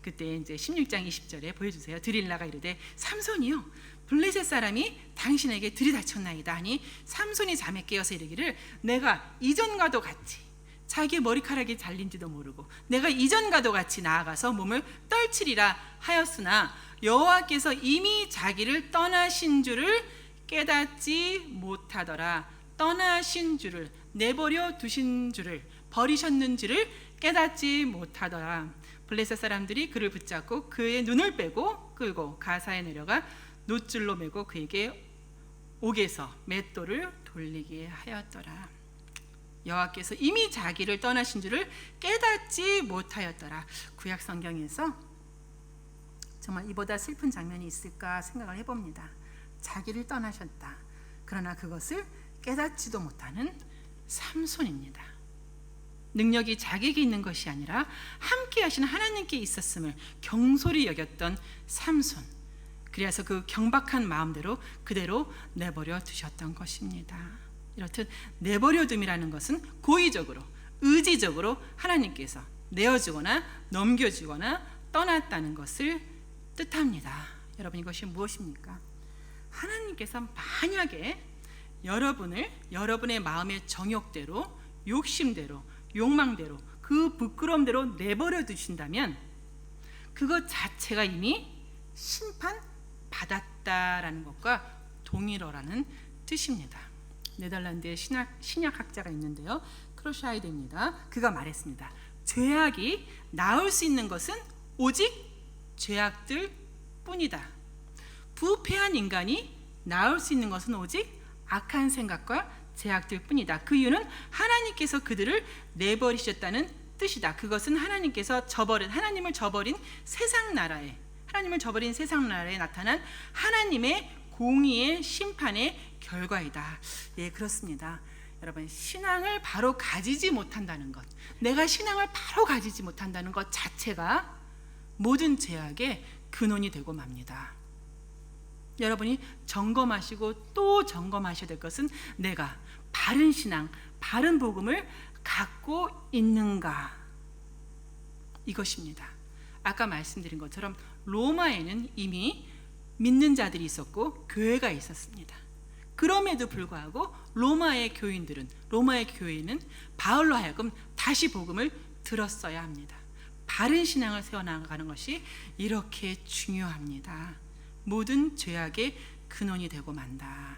그때 이제 16장 20절에 보여주세요. 드릴라가 이르되 삼손이요 블레셋 사람이 당신에게 들이닥쳤나이다 하니 삼손이 잠에 깨어서 이르기를 내가 이전과도 같이 자기의 머리카락이 잘린지도 모르고 내가 이전과도 같이 나아가서 몸을 떨치리라 하였으나 여호와께서 이미 자기를 떠나신 줄을 깨닫지 못하더라. 떠나신 줄을, 내버려 두신 줄을, 버리셨는지를 깨닫지 못하더라. 블레셋 사람들이 그를 붙잡고 그의 눈을 빼고 끌고 가사에 내려가 놋줄로 매고 그에게 옥에서 맷돌을 돌리게 하였더라. 여호와께서 이미 자기를 떠나신 줄을 깨닫지 못하였더라. 구약 성경에서 정말 이보다 슬픈 장면이 있을까 생각을 해봅니다. 자기를 떠나셨다. 그러나 그것을 깨닫지도 못하는 삼손입니다. 능력이 자기에게 있는 것이 아니라 함께 하시는 하나님께 있었음을 경솔히 여겼던 삼손. 그래서 그 경박한 마음대로 그대로 내버려 두셨던 것입니다. 이렇듯 내버려 둠이라는 것은 고의적으로, 의지적으로 하나님께서 내어주거나 넘겨주거나 떠났다는 것을 뜻합니다. 여러분 이것이 무엇입니까? 하나님께서 만약에 여러분을 여러분의 마음의 정욕대로, 욕심대로, 욕망대로, 그 부끄러움대로 내버려 두신다면 그것 자체가 이미 심판받았다라는 것과 동일어라는 뜻입니다. 네덜란드의 신약학자가 있는데요, 크로샤이드입니다. 그가 말했습니다. 죄악이 나올 수 있는 것은 오직 죄악들 뿐이다. 부패한 인간이 나올 수 있는 것은 오직 악한 생각과 죄악들 뿐이다. 그 이유는 하나님께서 그들을 내버리셨다는 뜻이다. 그것은 하나님께서 하나님을 저버린 세상 나라에, 하나님을 저버린 세상 나라에 나타난 하나님의 공의의 심판의 결과이다. 예, 그렇습니다. 여러분, 신앙을 바로 가지지 못한다는 것, 내가 신앙을 바로 가지지 못한다는 것 자체가 모든 죄악의 근원이 되고 맙니다. 여러분이 점검하시고 또 점검하셔야 될 것은 내가 바른 신앙, 바른 복음을 갖고 있는가, 이것입니다. 아까 말씀드린 것처럼 로마에는 이미 믿는 자들이 있었고 교회가 있었습니다. 그럼에도 불구하고 로마의 교회는 바울로 하여금 다시 복음을 들었어야 합니다. 바른 신앙을 세워나가는 것이 이렇게 중요합니다. 모든 죄악의 근원이 되고 만다.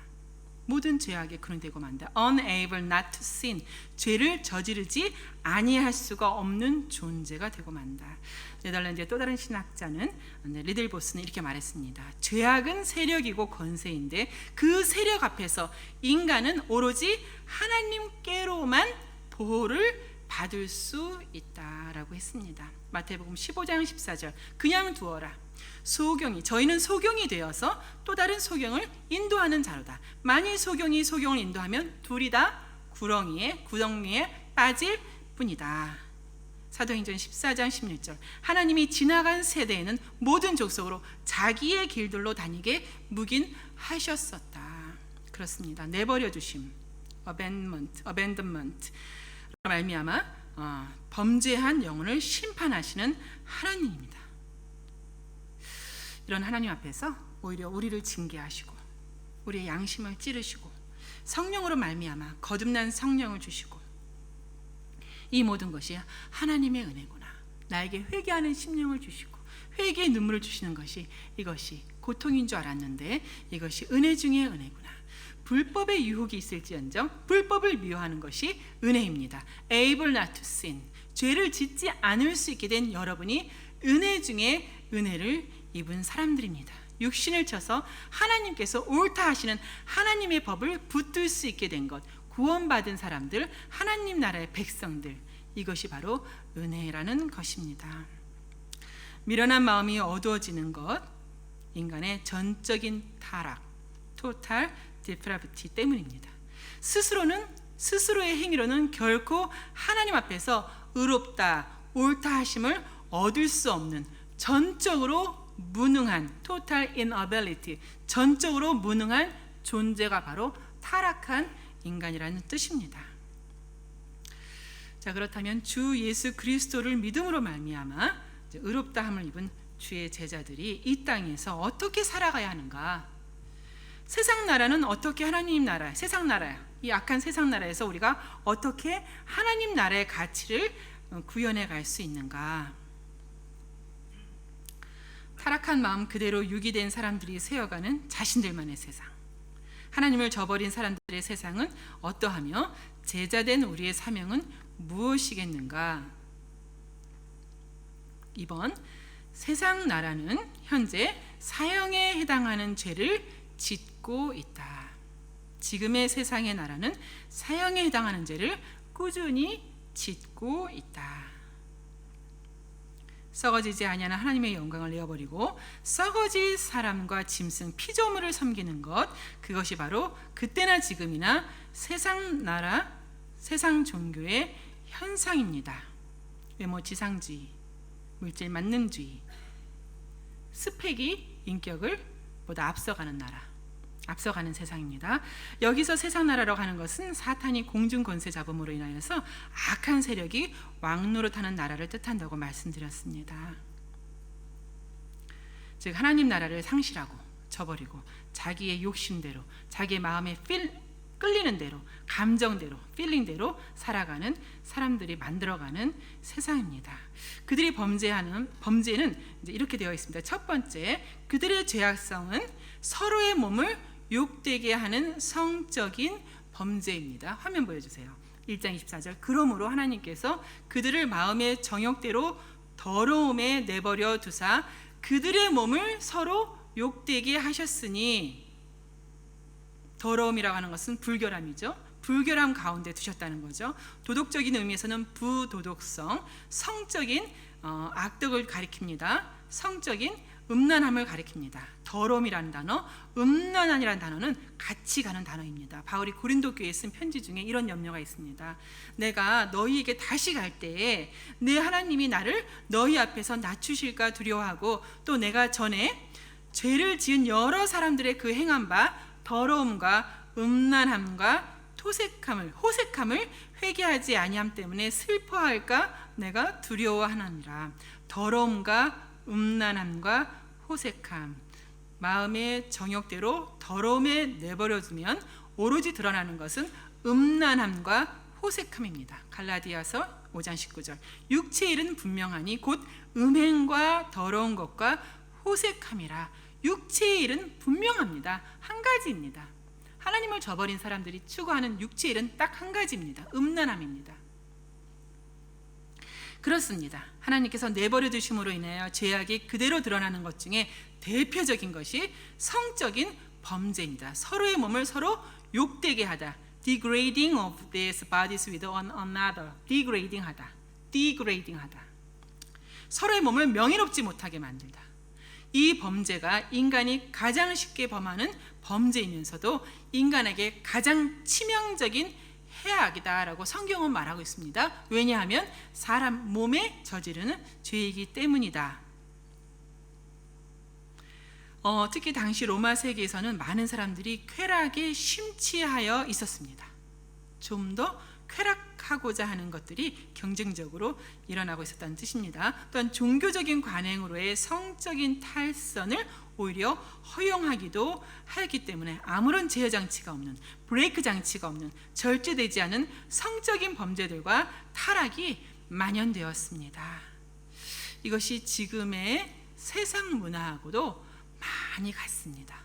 모든 죄악의 근원이 되고 만다. Unable not to sin. 죄를 저지르지 아니할 수가 없는 존재가 되고 만다. 네덜란드의 또 다른 신학자는 리들 보스는 이렇게 말했습니다. 죄악은 세력이고 권세인데 그 세력 앞에서 인간은 오로지 하나님께로만 보호를 받을 수 있다라고 했습니다. 마태복음 15장 14절. 그냥 두어라. 소경이, 저희는 소경이 되어서 또 다른 소경을 인도하는 자로다. 만일 소경이 소경을 인도하면 둘이 다 구덩이에 빠질 뿐이다. 사도행전 14장 16절. 하나님이 지나간 세대에는 모든 족속으로 자기의 길들로 다니게 묵인하셨었다. 그렇습니다. 내버려 두심, abandonment 말미암아 범죄한 영혼을 심판하시는 하나님입니다. 이런 하나님 앞에서 오히려 우리를 징계하시고 우리의 양심을 찌르시고 성령으로 말미암아 거듭난 성령을 주시고 이 모든 것이 하나님의 은혜구나. 나에게 회개하는 심령을 주시고 회개의 눈물을 주시는 것이 이것이 고통인 줄 알았는데 이것이 은혜 중에 은혜구나. 불법의 유혹이 있을지언정 불법을 미워하는 것이 은혜입니다. Able not to sin. 죄를 짓지 않을 수 있게 된 여러분이 은혜 중에 은혜를 입은 사람들입니다. 육신을 쳐서 하나님께서 옳다 하시는 하나님의 법을 붙들 수 있게 된 것, 구원받은 사람들, 하나님 나라의 백성들, 이것이 바로 은혜라는 것입니다. 미련한 마음이 어두워지는 것, 인간의 전적인 타락, total depravity 때문입니다. 스스로의 행위로는 결코 하나님 앞에서 의롭다, 옳다 하심을 얻을 수 없는 전적으로 무능한 total inability, 전적으로 무능한 존재가 바로 타락한 인간이라는 뜻입니다. 자, 그렇다면 주 예수 그리스도를 믿음으로 말미암아 의롭다함을 입은 주의 제자들이 이 땅에서 어떻게 살아가야 하는가? 세상 나라는 어떻게 하나님 나라, 세상 나라야. 이 악한 세상 나라에서 우리가 어떻게 하나님 나라의 가치를 구현해 갈 수 있는가? 타락한 마음 그대로 유기된 사람들이 세어가는 자신들만의 세상, 하나님을 저버린 사람들의 세상은 어떠하며 제자된 우리의 사명은 무엇이겠는가? 2번, 세상 나라는 현재 사형에 해당하는 죄를 짓고 있다. 지금의 세상의 나라는 사형에 해당하는 죄를 꾸준히 짓고 있다. 썩어지지 아니하는 하나님의 영광을 내어버리고 썩어질 사람과 짐승 피조물을 섬기는 것, 그것이 바로 그때나 지금이나 세상 나라, 세상 종교의 현상입니다. 외모 지상주의, 물질 만능주의, 스펙이 인격을 보다 앞서가는 나라, 앞서가는 세상입니다. 여기서 세상 나라라고 하는 것은 사탄이 공중 권세 잡음으로 인하여서 악한 세력이 왕노릇하는 나라를 뜻한다고 말씀드렸습니다. 즉 하나님 나라를 상실하고 저버리고 자기의 욕심대로, 자기의 마음에 끌리는 대로, 감정대로, 필링대로 살아가는 사람들이 만들어가는 세상입니다. 그들이 범죄는 이제 이렇게 되어 있습니다. 첫 번째, 그들의 죄악성은 서로의 몸을 욕되게 하는 성적인 범죄입니다. 화면 보여주세요. 1장 24절. 그러므로 하나님께서 그들을 마음의 정욕대로 더러움에 내버려 두사 그들의 몸을 서로 욕되게 하셨으니, 더러움이라고 하는 것은 불결함이죠. 불결함 가운데 두셨다는 거죠. 도덕적인 의미에서는 부도덕성, 성적인 악덕을 가리킵니다. 성적인 음란함을 가리킵니다. 더러움이라는 단어, 음란함이라는 단어는 같이 가는 단어입니다. 바울이 고린도 교회에 쓴 편지 중에 이런 염려가 있습니다. 내가 너희에게 다시 갈 때에 내 하나님이 나를 너희 앞에서 낮추실까 두려워하고, 또 내가 전에 죄를 지은 여러 사람들의 그 행한 바 더러움과 음란함과 호색함을 회개하지 아니함 때문에 슬퍼할까 내가 두려워하느니라. 더러움과 음란함과 호색함, 마음의 정욕대로 더러움에 내버려두면 오로지 드러나는 것은 음란함과 호색함입니다. 갈라디아서 5장 19절. 육체의 일은 분명하니 곧 음행과 더러운 것과 호색함이라. 육체의 일은 분명합니다. 한 가지입니다. 하나님을 저버린 사람들이 추구하는 육체의 일은 딱 한 가지입니다. 음란함입니다. 그렇습니다. 하나님께서 내버려 두심으로 인하여 죄악이 그대로 드러나는 것 중에 대표적인 것이 성적인 범죄입니다. 서로의 몸을 서로 욕되게 하다. Degrading of these bodies with one another. Degrading 하다. Degrading 하다. 서로의 몸을 명예롭지 못하게 만들다. 이 범죄가 인간이 가장 쉽게 범하는 범죄이면서도 인간에게 가장 치명적인 해악이다라고 성경은 말하고 있습니다. 왜냐하면 사람 몸에 저지르는 죄이기 때문이다. 특히 당시 로마 세계에서는 많은 사람들이 쾌락에 심취하여 있었습니다. 좀 더 쾌락하고자 하는 것들이 경쟁적으로 일어나고 있었다는 뜻입니다. 또한 종교적인 관행으로의 성적인 탈선을 오히려 허용하기도 하였기 때문에 아무런 제어 장치가 없는, 브레이크 장치가 없는, 절제되지 않은 성적인 범죄들과 타락이 만연되었습니다. 이것이 지금의 세상 문화하고도 많이 같습니다.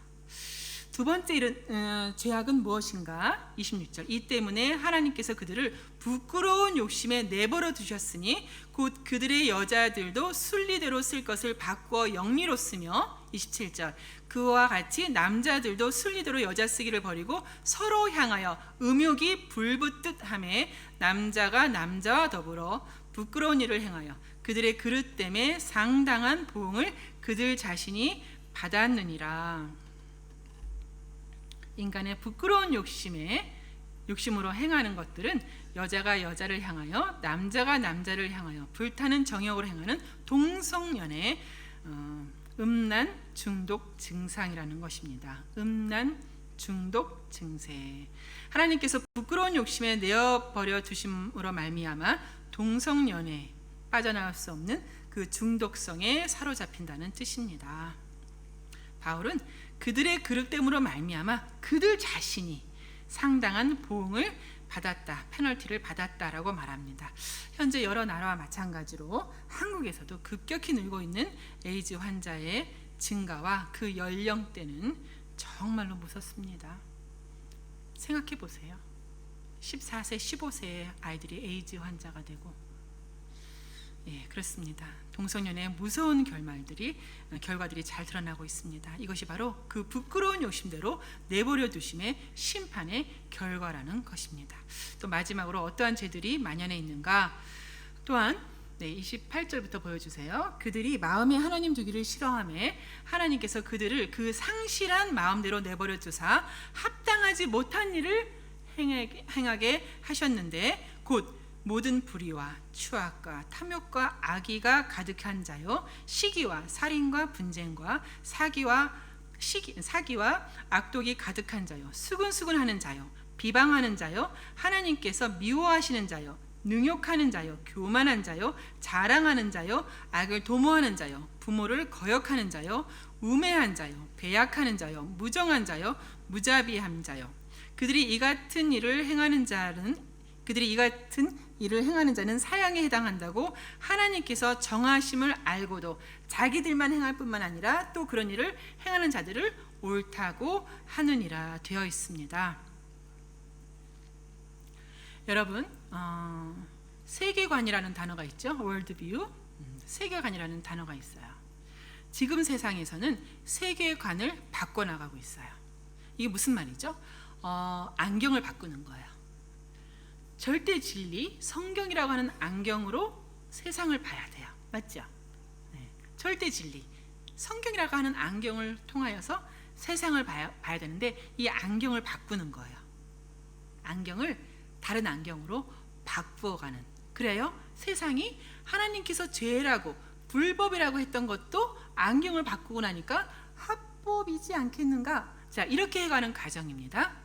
두 번째 죄악은 무엇인가? 26절. 이 때문에 하나님께서 그들을 부끄러운 욕심에 내버려 두셨으니 곧 그들의 여자들도 순리대로 쓸 것을 바꾸어 영리로 쓰며 27절. 그와 같이 남자들도 순리대로 여자 쓰기를 버리고 서로 향하여 음욕이 불붙듯하매 남자가 남자와 더불어 부끄러운 일을 행하여 그들의 그릇 때문에 상당한 보응을 그들 자신이 받았느니라. 인간의 부끄러운 욕심으로 행하는 것들은 여자가 여자를 향하여 남자가 남자를 향하여 불타는 정욕으로 행하는 동성연의 음란 중독 증상이라는 것입니다. 음란 중독 증세. 하나님께서 부끄러운 욕심에 내어버려 두심으로 말미암아 동성연애에 빠져나갈 수 없는 그 중독성에 사로잡힌다는 뜻입니다. 바울은 그들의 그릇됨으로 말미암아 그들 자신이 상당한 보응을 받았다, 페널티를 받았다라고 말합니다. 현재 여러 나라와 마찬가지로 한국에서도 급격히 늘고 있는 에이즈 환자의 증가와 그 연령대는 정말로 무섭습니다. 생각해 보세요. 14세, 15세의 아이들이 에이즈 환자가 되고, 그렇습니다. 동성연애의 무서운 결과들이 잘 드러나고 있습니다. 이것이 바로 그 부끄러운 욕심대로 내버려 두심의 심판의 결과라는 것입니다. 또 마지막으로 어떠한 죄들이 만연해 있는가? 또한 28절부터 보여주세요. 그들이 마음에 하나님 두기를 싫어하매 하나님께서 그들을 그 상실한 마음대로 내버려 두사 합당하지 못한 일을 행하게 하셨는데 곧 모든 불의와 추악과 탐욕과 악의가 가득한 자요 시기와 살인과 분쟁과 사기와 악독이 가득한 자요 수근수근하는 자요 비방하는 자요 하나님께서 미워하시는 자요 능욕하는 자요 교만한 자요 자랑하는 자요 악을 도모하는 자요 부모를 거역하는 자요 우매한 자요 배약하는 자요 무정한 자요 무자비한 자요 그들이 이 같은 일을 행하는 자는 사형에 해당한다고 하나님께서 정하심을 알고도 자기들만 행할 뿐만 아니라 또 그런 일을 행하는 자들을 옳다고 하느니라 되어 있습니다. 여러분, 세계관이라는 단어가 있죠. 월드뷰, 세계관이라는 단어가 있어요. 지금 세상에서는 세계관을 바꿔나가고 있어요. 이게 무슨 말이죠? 안경을 바꾸는 거예요. 절대 진리, 성경이라고 하는 안경으로 세상을 봐야 돼요. 맞죠? 절대 진리, 성경이라고 하는 안경을 통하여서 세상을 봐야 되는데 이 안경을 바꾸는 거예요. 안경을 다른 안경으로 바꾸어가는. 그래요? 세상이 하나님께서 죄라고 불법이라고 했던 것도 안경을 바꾸고 나니까 합법이지 않겠는가? 자, 이렇게 해가는 과정입니다.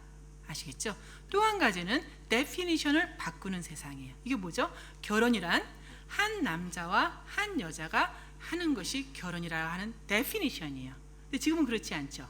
아시겠죠? 또 한 가지는 데피니션을 바꾸는 세상이에요. 이게 뭐죠? 결혼이란 한 남자와 한 여자가 하는 것이 결혼이라 하는 데피니션이에요. 근데 지금은 그렇지 않죠.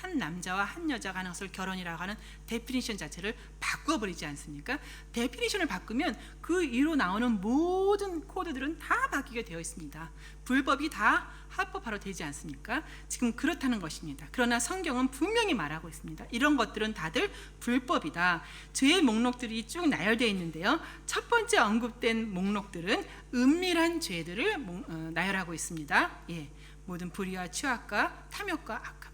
한 남자와 한 여자가 하는 것을 결혼이라고 하는 데피니션 자체를 바꾸어버리지 않습니까? 데피니션을 바꾸면 그 이로 나오는 모든 코드들은 다 바뀌게 되어 있습니다. 불법이 다 합법화로 되지 않습니까? 지금 그렇다는 것입니다. 그러나 성경은 분명히 말하고 있습니다. 이런 것들은 다들 불법이다. 죄의 목록들이 쭉 나열되어 있는데요. 첫 번째 언급된 목록들은 은밀한 죄들을 나열하고 있습니다. 모든 불의와 취악과 탐욕과 악함,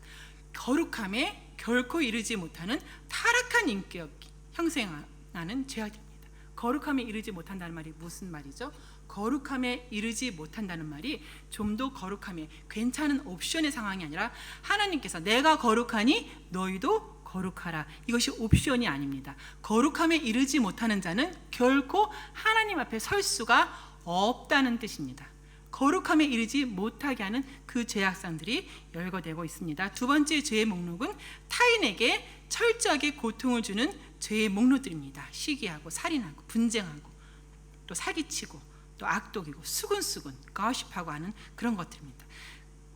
거룩함에 결코 이르지 못하는 타락한 인격 형성하는 죄악입니다. 거룩함에 이르지 못한다는 말이 무슨 말이죠? 거룩함에 이르지 못한다는 말이 좀 더 거룩함에 괜찮은 옵션의 상황이 아니라 하나님께서 내가 거룩하니 너희도 거룩하라, 이것이 옵션이 아닙니다. 거룩함에 이르지 못하는 자는 결코 하나님 앞에 설 수가 없다는 뜻입니다. 거룩함에 이르지 못하게 하는 그 죄악상들이 열거되고 있습니다. 두 번째 죄의 목록은 타인에게 철저하게 고통을 주는 죄의 목록들입니다. 시기하고 살인하고 분쟁하고 또 사기치고 또 악독이고 수근수근 거십하고 하는 그런 것들입니다.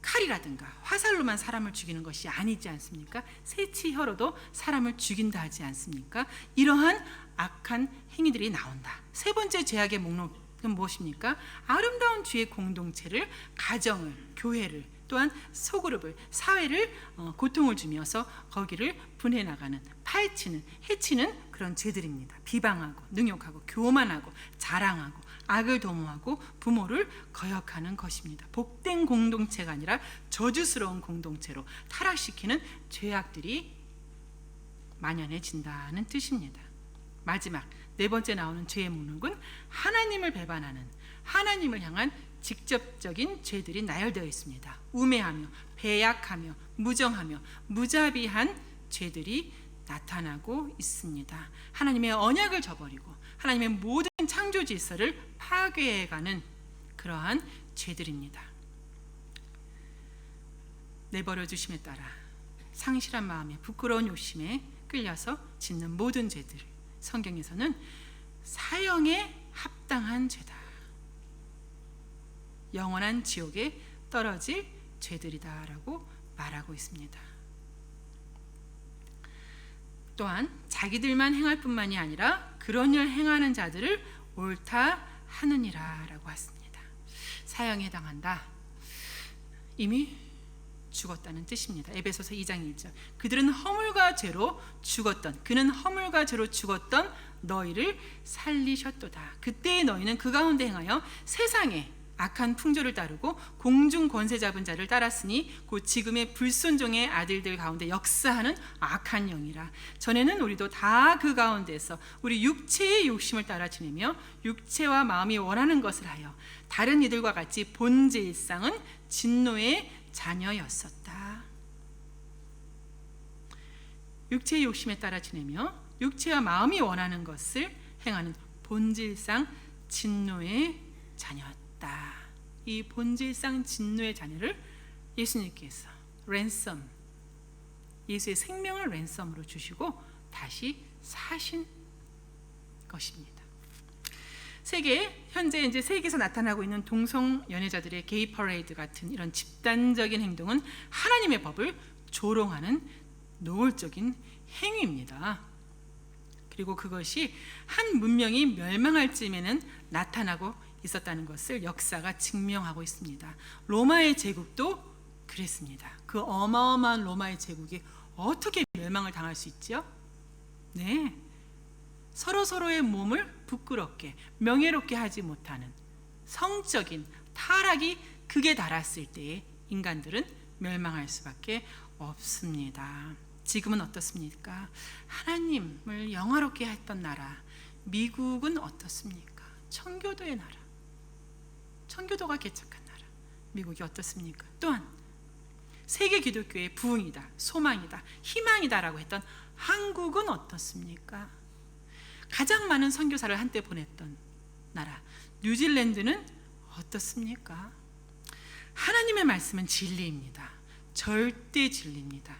칼이라든가 화살로만 사람을 죽이는 것이 아니지 않습니까? 새치혀로도 사람을 죽인다 하지 않습니까? 이러한 악한 행위들이 나온다. 세 번째 죄악의 목록은 무엇입니까? 아름다운 주의 공동체를, 가정을, 교회를, 또한 소그룹을, 사회를 고통을 주면서 거기를 분해 나가는, 파헤치는, 해치는 그런 죄들입니다. 비방하고 능욕하고 교만하고 자랑하고 악을 도모하고 부모를 거역하는 것입니다. 복된 공동체가 아니라 저주스러운 공동체로 타락시키는 죄악들이 만연해진다는 뜻입니다. 마지막 네 번째 나오는 죄의 목록은 하나님을 배반하는, 하나님을 향한 직접적인 죄들이 나열되어 있습니다. 우매하며 배약하며 무정하며 무자비한 죄들이 나타나고 있습니다. 하나님의 언약을 저버리고 하나님의 모든 창조 질서를 파괴해가는 그러한 죄들입니다. 내버려 두심에 따라 상실한 마음에 부끄러운 욕심에 끌려서 짓는 모든 죄들, 성경에서는 사형에 합당한 죄다, 영원한 지옥에 떨어질 죄들이다라고 말하고 있습니다. 또한 자기들만 행할 뿐만이 아니라 그런 일 행하는 자들을 옳다 하느니라 라고 했습니다. 사형에 해당한다, 이미 죽었다는 뜻입니다. 에베소서 2장 1절, 그들은 허물과 죄로 죽었던, 그는 허물과 죄로 죽었던 너희를 살리셨도다. 그때의 너희는 그 가운데 행하여 세상에 악한 풍조를 따르고 공중 권세 잡은 자를 따랐으니 곧 지금의 불순종의 아들들 가운데 역사하는 악한 영이라. 전에는 우리도 다 그 가운데서 우리 육체의 욕심을 따라 지내며 육체와 마음이 원하는 것을 하여 다른 이들과 같이 본질상은 진노의 자녀였었다. 육체의 욕심에 따라 지내며 육체와 마음이 원하는 것을 행하는 본질상 진노의 자녀였다. 이 본질상 진노의 자녀를 예수님께서 랜섬, 예수의 생명을 랜섬으로 주시고 다시 사신 것입니다. 현재 이제 세계에서 나타나고 있는 동성 연애자들의 게이 퍼레이드 같은 이런 집단적인 행동은 하나님의 법을 조롱하는 노골적인 행위입니다. 그리고 그것이 한 문명이 멸망할 즈음에는 나타나고 있었다는 것을 역사가 증명하고 있습니다. 로마의 제국도 그랬습니다. 그 어마어마한 로마의 제국이 어떻게 멸망을 당할 수 있죠? 네, 서로의 몸을 부끄럽게 명예롭게 하지 못하는 성적인 타락이 극에 달했을 때에 인간들은 멸망할 수밖에 없습니다. 지금은 어떻습니까? 하나님을 영화롭게 했던 나라 미국은 어떻습니까? 청교도의 나라, 청교도가 개척한 나라 미국이 어떻습니까? 또한 세계 기독교의 부흥이다, 소망이다, 희망이다라고 했던 한국은 어떻습니까? 가장 많은 선교사를 한때 보냈던 나라 뉴질랜드는 어떻습니까? 하나님의 말씀은 진리입니다. 절대 진리입니다.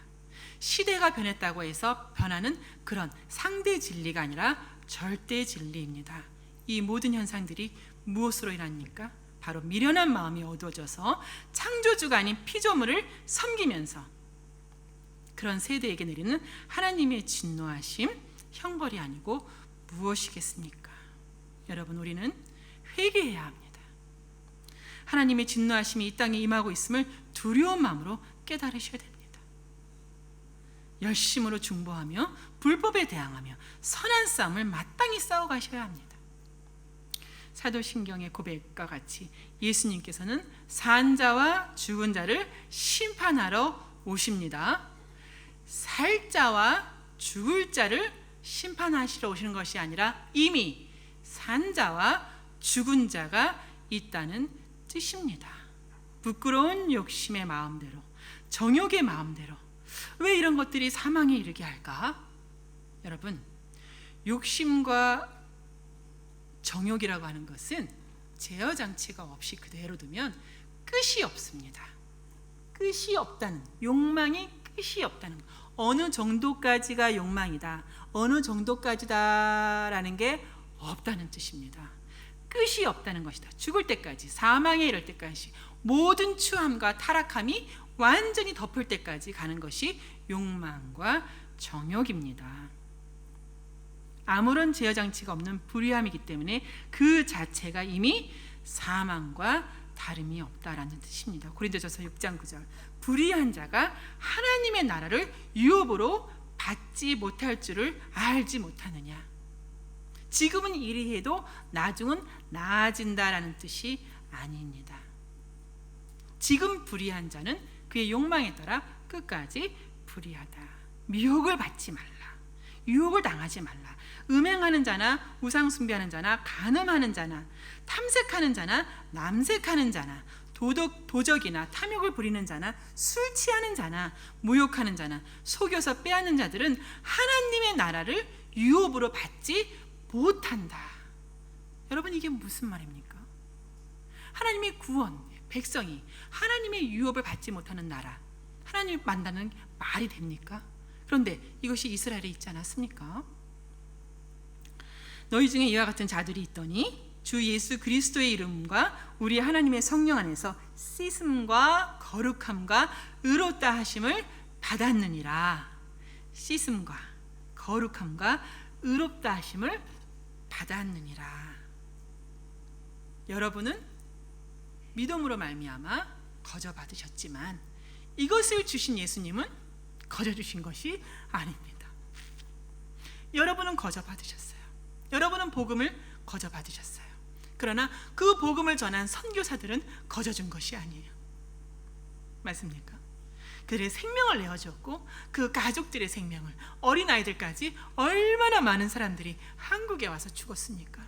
시대가 변했다고 해서 변하는 그런 상대 진리가 아니라 절대 진리입니다. 이 모든 현상들이 무엇으로 인합니까? 바로 미련한 마음이 어두워져서 창조주가 아닌 피조물을 섬기면서 그런 세대에게 내리는 하나님의 진노하심, 형벌이 아니고 무엇이겠습니까? 여러분, 우리는 회개해야 합니다. 하나님의 진노하심이 이 땅에 임하고 있음을 두려운 마음으로 깨달으셔야 됩니다. 열심으로 중보하며 불법에 대항하며 선한 싸움을 마땅히 싸워가셔야 합니다. 사도신경의 고백과 같이 예수님께서는 산 자와 죽은 자를 심판하러 오십니다. 살 자와 죽을 자를 심판하시러 오시는 것이 아니라 이미 산 자와 죽은 자가 있다는 뜻입니다. 부끄러운 욕심의 마음대로, 정욕의 마음대로 왜 이런 것들이 사망에 이르게 할까? 여러분, 욕심과 정욕이라고 하는 것은 제어 장치가 없이 그대로 두면 끝이 없습니다. 끝이 없다는, 욕망이 끝이 없다는 것. 어느 정도까지가 욕망이다, 어느 정도까지다라는 게 없다는 뜻입니다. 끝이 없다는 것이다. 죽을 때까지, 사망에 이를 때까지 모든 추함과 타락함이 완전히 덮을 때까지 가는 것이 욕망과 정욕입니다. 아무런 제어 장치가 없는 불의함이기 때문에 그 자체가 이미 사망과 다름이 없다라는 뜻입니다. 고린도전서 6장 9절, 불의한 자가 하나님의 나라를 유업으로 받지 못할 줄을 알지 못하느냐. 지금은 이리 해도 나중은 나아진다라는 뜻이 아닙니다. 지금 불의한 자는 그의 욕망에 따라 끝까지 불의하다. 미혹을 받지 말라, 유혹을 당하지 말라. 음행하는 자나 우상 숭배하는 자나 간음하는 자나 탐색하는 자나 남색하는 자나 도적이나 탐욕을 부리는 자나 술 취하는 자나 모욕하는 자나 속여서 빼앗는 자들은 하나님의 나라를 유업으로 받지 못한다. 여러분, 이게 무슨 말입니까? 하나님의 구원, 백성이 하나님의 유업을 받지 못하는 나라, 하나님을 만나는 말이 됩니까? 그런데 이것이 이스라엘에 있지 않았습니까? 너희 중에 이와 같은 자들이 있더니 주 예수 그리스도의 이름과 우리 하나님의 성령 안에서 씻음과 거룩함과 의롭다 하심을 받았느니라. 씻음과 거룩함과 의롭다 하심을 받았느니라. 여러분은 믿음으로 말미암아 거저 받으셨지만 이것을 주신 예수님은 거저 주신 것이 아닙니다. 여러분은 거저 받으셨어요. 여러분은 복음을 거저 받으셨어요. 그러나 그 복음을 전한 선교사들은 거저 준 것이 아니에요. 맞습니까? 그들의 생명을 내어주었고 그 가족들의 생명을, 어린아이들까지 얼마나 많은 사람들이 한국에 와서 죽었습니까?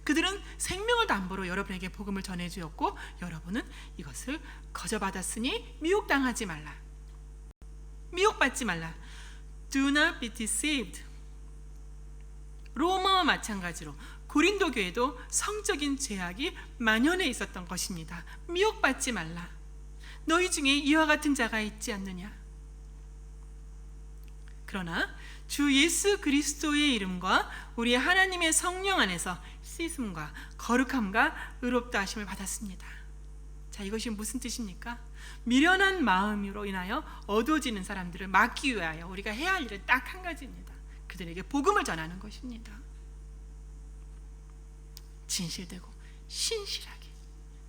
그들은 생명을 담보로 여러분에게 복음을 전해주었고 여러분은 이것을 거저 받았으니 미혹당하지 말라, 미혹받지 말라. Do not be deceived. 로마와 마찬가지로 고린도 교회도 성적인 죄악이 만연해 있었던 것입니다. 미혹받지 말라. 너희 중에 이와 같은 자가 있지 않느냐. 그러나 주 예수 그리스도의 이름과 우리 하나님의 성령 안에서 씻음과 거룩함과 의롭다 하심을 받았습니다. 자, 이것이 무슨 뜻입니까? 미련한 마음으로 인하여 어두워지는 사람들을 막기 위하여 우리가 해야 할 일은 딱 한 가지입니다. 그들에게 복음을 전하는 것입니다. 진실되고 신실하게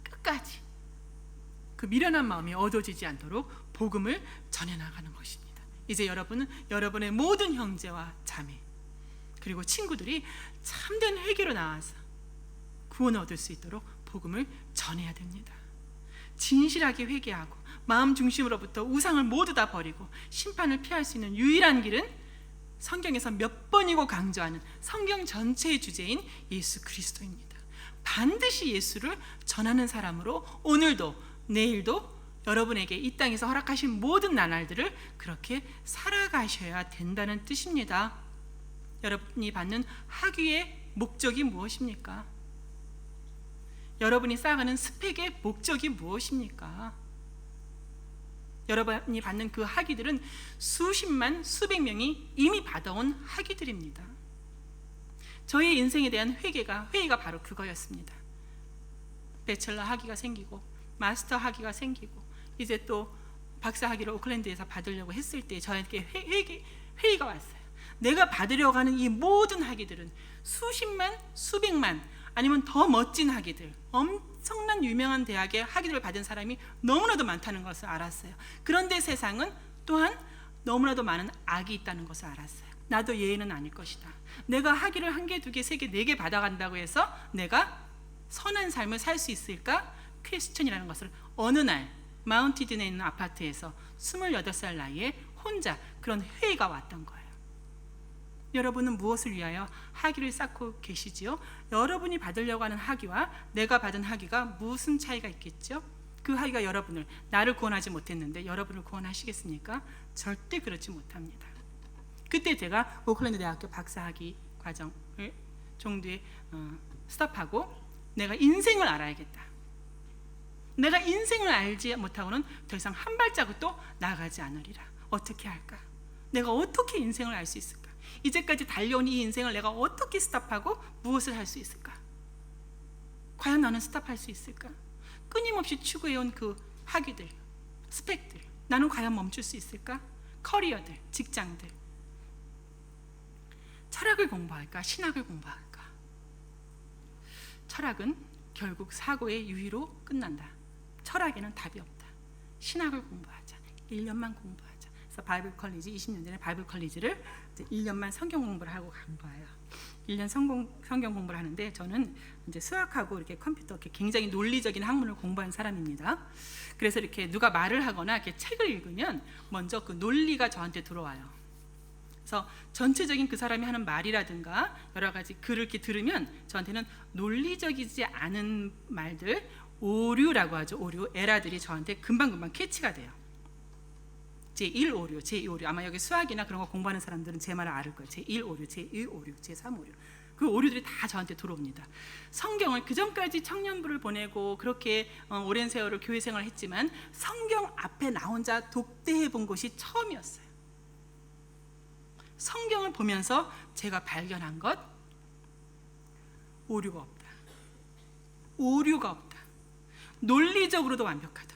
끝까지 그 미련한 마음이 어두워지지 않도록 복음을 전해나가는 것입니다. 이제 여러분은 여러분의 모든 형제와 자매 그리고 친구들이 참된 회개로 나와서 구원을 얻을 수 있도록 복음을 전해야 됩니다. 진실하게 회개하고 마음 중심으로부터 우상을 모두 다 버리고 심판을 피할 수 있는 유일한 길은 성경에서 몇 번이고 강조하는 성경 전체의 주제인 예수 그리스도입니다. 반드시 예수를 전하는 사람으로 오늘도 내일도 여러분에게 이 땅에서 허락하신 모든 나날들을 그렇게 살아가셔야 된다는 뜻입니다. 여러분이 받는 학위의 목적이 무엇입니까? 여러분이 쌓아가는 스펙의 목적이 무엇입니까? 여러분이 받는 그 학위들은 수십만 수백 명이 이미 받아온 학위들입니다. 저의 인생에 대한 회의가 바로 그거였습니다. 배철러 학위가 생기고 마스터 학위가 생기고 이제 또 박사학위를 오클랜드에서 받으려고 했을 때 저에게 회의가 왔어요. 내가 받으려고 하는 이 모든 학위들은 수십만, 수백만 아니면 더 멋진 학위들, 엄청난 유명한 대학의 학위를 받은 사람이 너무나도 많다는 것을 알았어요. 그런데 세상은 또한 너무나도 많은 악이 있다는 것을 알았어요. 나도 예외는 아닐 것이다. 내가 학위를 1개, 2개, 3개, 4개 받아간다고 해서 내가 선한 삶을 살 수 있을까? 퀘스천이라는 것을 어느 날 마운티든에 있는 아파트에서 28살 나이에 혼자 그런 회의가 왔던 거예요. 여러분은 무엇을 위하여 학위를 쌓고 계시지요? 여러분이 받으려고 하는 학위와 내가 받은 학위가 무슨 차이가 있겠죠? 그 학위가 여러분을, 나를 구원하지 못했는데 여러분을 구원하시겠습니까? 절대 그렇지 못합니다. 그때 제가 오클랜드 대학교 박사학위 과정을 정도에 스톱하고 내가 인생을 알아야겠다. 내가 인생을 알지 못하고는 더 이상 한 발자국도 나아가지 않으리라. 어떻게 할까? 내가 어떻게 인생을 알 수 있을까? 이제까지 달려온 이 인생을 내가 어떻게 스탑하고 무엇을 할 수 있을까? 과연 나는 스탑할 수 있을까? 끊임없이 추구해온 그 학위들, 스펙들, 나는 과연 멈출 수 있을까? 커리어들, 직장들, 철학을 공부할까? 신학을 공부할까? 철학은 결국 사고의 유의로 끝난다. 철학에는 답이 없다. 신학을 공부하자. 1년만 공부하자. 그래서 바이블 컬리지, 20년 전에 바이블 컬리지를 1년만 성경 공부를 하고 간 거예요. 1년 성경 공부를 하는데 저는 이제 수학하고 이렇게 컴퓨터 이렇게 굉장히 논리적인 학문을 공부한 사람입니다. 그래서 이렇게 누가 말을 하거나 이렇게 책을 읽으면 먼저 그 논리가 저한테 들어와요. 그래서 전체적인 그 사람이 하는 말이라든가 여러 가지 글을 이렇게 들으면 저한테는 논리적이지 않은 말들, 오류라고 하죠. 오류, 에라들이 저한테 금방금방 캐치가 돼요. 제1 오류, 제2 오류. 아마 여기 수학이나 그런 거 공부하는 사람들은 제 말을 알을 거예요. 제1 오류, 제2 오류, 제3 오류. 그 오류들이 다 저한테 들어옵니다. 성경을 그전까지 청년부를 보내고 그렇게 오랜 세월을 교회 생활을 했지만 성경 앞에 나 혼자 독대해 본 것이 처음이었어요. 성경을 보면서 제가 발견한 것, 오류가 없다. 오류가 없다. 논리적으로도 완벽하다.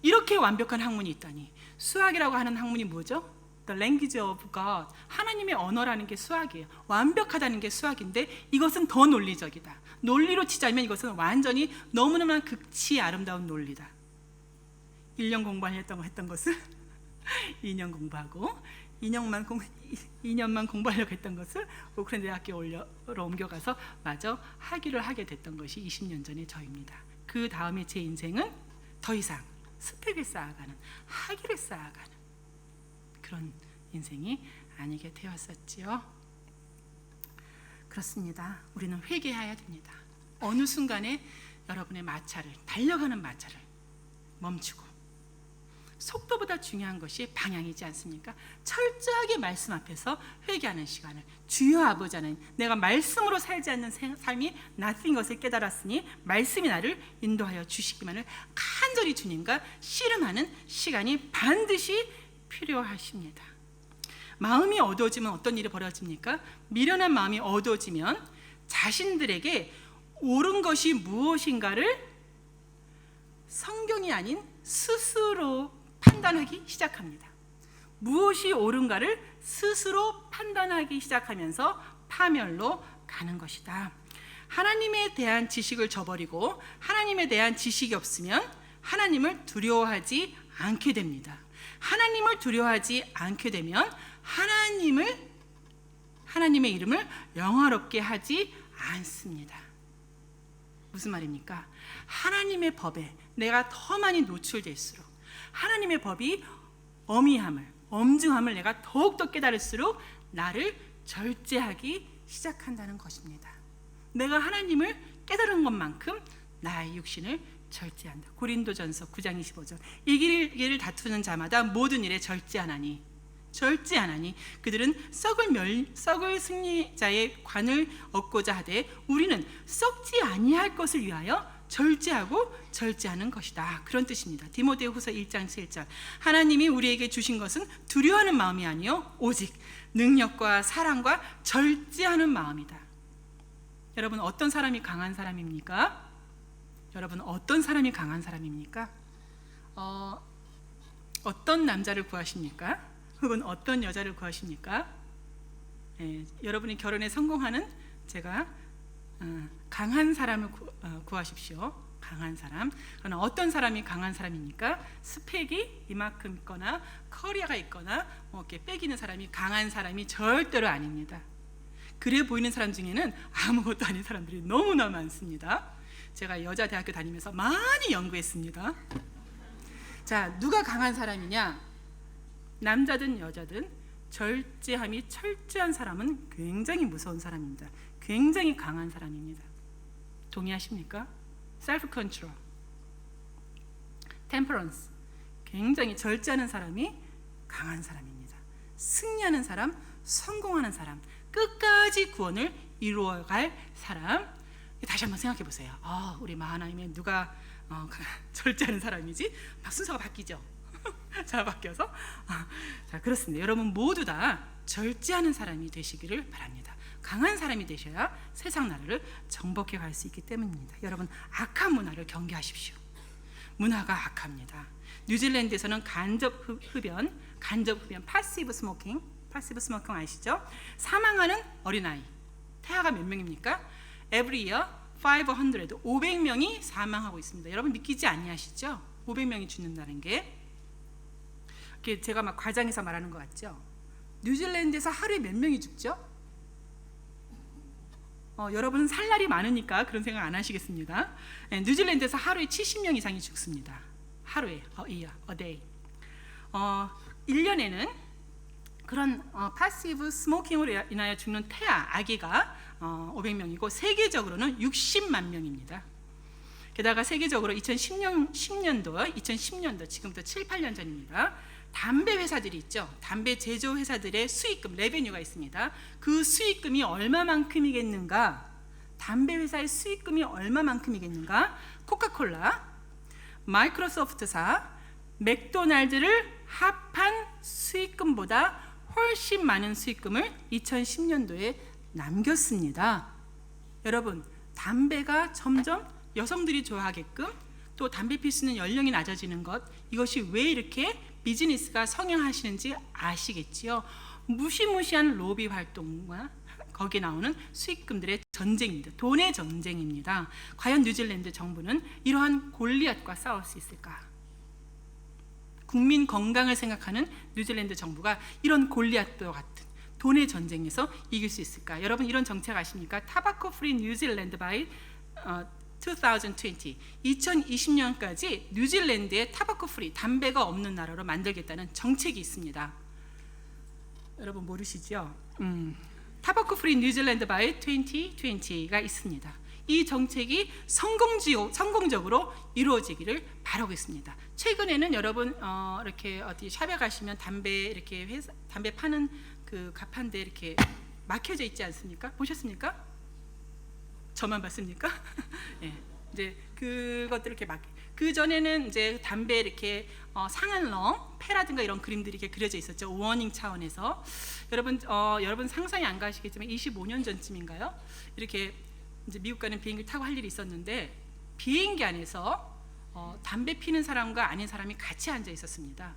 이렇게 완벽한 학문이 있다니. 수학이라고 하는 학문이 뭐죠? The language of God. 하나님의 언어라는 게 수학이에요. 완벽하다는 게 수학인데 이것은 더 논리적이다. 논리로 치자면 이것은 완전히 너무너무 극치 아름다운 논리다. 1년 공부했던 것을 2년 공부하고 2년만 공부하려고 했던 것을 오클랜드 대학교에 옮겨가서 마저 학위를 하게 됐던 것이 20년 전의 저입니다. 그 다음에 제 인생은 더 이상 스펙을 쌓아가는, 학위를 쌓아가는 그런 인생이 아니게 되었었지요. 그렇습니다. 우리는 회개해야 됩니다. 어느 순간에 여러분의 마차를, 달려가는 마차를 멈추고, 속도보다 중요한 것이 방향이지 않습니까? 철저하게 말씀 앞에서 회개하는 시간을, 주여 아버지 하나님, 내가 말씀으로 살지 않는 삶이 nothing 것을 깨달았으니 말씀이 나를 인도하여 주시기만을 간절히 주님과 씨름하는 시간이 반드시 필요하십니다. 마음이 어두워지면 어떤 일이 벌어집니까? 미련한 마음이 어두워지면 자신들에게 옳은 것이 무엇인가를 성경이 아닌 스스로 판단하기 시작합니다. 무엇이 옳은가를 스스로 판단하기 시작하면서 파멸로 가는 것이다. 하나님에 대한 지식을 저버리고 하나님에 대한 지식이 없으면 하나님을 두려워하지 않게 됩니다. 하나님을 두려워하지 않게 되면 하나님의 이름을 영화롭게 하지 않습니다. 무슨 말입니까? 하나님의 법에 내가 더 많이 노출될수록, 하나님의 법이 어미함을, 엄중함을 내가 더욱더 깨달을수록 나를 절제하기 시작한다는 것입니다. 내가 하나님을 깨달은 것만큼 나의 육신을 절제한다. 고린도전서 9장 25절. 이 길을 다투는 자마다 모든 일에 절제하나니 그들은 썩을 승리자의 관을 얻고자 하되 우리는 썩지 아니할 것을 위하여 절제하고 절제하는 것이다. 그런 뜻입니다. 디모데후서 1장 7절. 하나님이 우리에게 주신 것은 두려워하는 마음이 아니요 오직 능력과 사랑과 절제하는 마음이다. 여러분, 어떤 사람이 강한 사람입니까? 여러분, 어떤 사람이 강한 사람입니까? 어떤 남자를 구하십니까? 혹은 어떤 여자를 구하십니까? 여러분이 결혼에 성공하는 제가 강한 사람을 구하십시오. 강한 사람. 그러나 어떤 사람이 강한 사람입니까? 스펙이 이만큼 있거나 커리어가 있거나 뭐 이렇게 빼기는 사람이 강한 사람이 절대로 아닙니다. 그래 보이는 사람 중에는 아무것도 아닌 사람들이 너무나 많습니다. 제가 여자 대학교 다니면서 많이 연구했습니다. 자, 누가 강한 사람이냐? 남자든 여자든 절제함이 철저한 사람은 굉장히 무서운 사람입니다. 굉장히 강한 사람입니다. 동의하십니까? 셀프 컨트롤, 템퍼런스, 굉장히 절제하는 사람이 강한 사람입니다. 승리하는 사람, 성공하는 사람, 끝까지 구원을 이루어갈 사람. 다시 한번 생각해 보세요. 우리 마하나임에 누가 절제하는 사람이지? 막 순서가 바뀌죠. 자, 바뀌어서 자, 그렇습니다. 여러분 모두 다 절제하는 사람이 되시기를 바랍니다. 강한 사람이 되셔야 세상 나라를 정복해 갈 수 있기 때문입니다. 여러분 악한 문화를 경계하십시오. 문화가 악합니다. 뉴질랜드에서는 간접 흡연, passive smoking 아시죠? 사망하는 어린아이 태아가 몇 명입니까? Every year 500명이 사망하고 있습니다. 여러분 믿기지 아니하시죠? 500명이 죽는다는 게 제가 막 과장해서 말하는 것 같죠? 뉴질랜드에서 하루에 몇 명이 죽죠? 여러분은 살 날이 많으니까 그런 생각 안 하시겠습니다. 뉴질랜드에서 하루에 70명 이상이 죽습니다. 하루에, a day. 1년에는 그런 passive smoking으로 인하여 죽는 태아, 아기가 500명이고 세계적으로는 60만 명입니다. 게다가 세계적으로 2010년도 지금부터 7, 8년 전입니다. 담배 회사들이 있죠. 담배 제조 회사들의 수익금, 레베뉴가 있습니다. 그 수익금이 얼마만큼이겠는가? 담배 회사의 수익금이 얼마만큼이겠는가? 코카콜라, 마이크로소프트사, 맥도날드를 합한 수익금보다 훨씬 많은 수익금을 2010년도에 남겼습니다. 여러분, 담배가 점점 여성들이 좋아하게끔 또 담배 필 수 있는 연령이 낮아지는 것, 이것이 왜 이렇게 비즈니스가 성행하시는지 아시겠지요? 무시무시한 로비 활동과 거기에 나오는 수익금들의 전쟁입니다. 돈의 전쟁입니다. 과연 뉴질랜드 정부는 이러한 골리앗과 싸울 수 있을까? 국민 건강을 생각하는 뉴질랜드 정부가 이런 골리앗과 같은 돈의 전쟁에서 이길 수 있을까? 여러분 이런 정책 아십니까? 타바코 프리 뉴질랜드 바이 2020, 2020년까지 뉴질랜드에 타바코 프리, 담배가 없는 나라로 만들겠다는 정책이 있습니다. 여러분 모르시죠? 타바코 프리 뉴질랜드 바이 2020가 있습니다. 이 정책이 성공적으로 이루어지기를 바라고 있습니다. 최근에는 여러분 이렇게 어디 샵에 가시면 담배 파는 그 가판대 이렇게 막혀져 있지 않습니까? 보셨습니까? 저만 봤습니까? 예, 이제 그것들 이렇게 그 전에는 이제 담배 이렇게 상한 렁, 폐라든가 이런 그림들이 이렇게 그려져 있었죠. 워닝 차원에서. 여러분 상상이 안 가시겠지만 25년 전쯤인가요? 이렇게 이제 미국 가는 비행기를 타고 할 일이 있었는데 비행기 안에서 담배 피는 사람과 아닌 사람이 같이 앉아 있었습니다.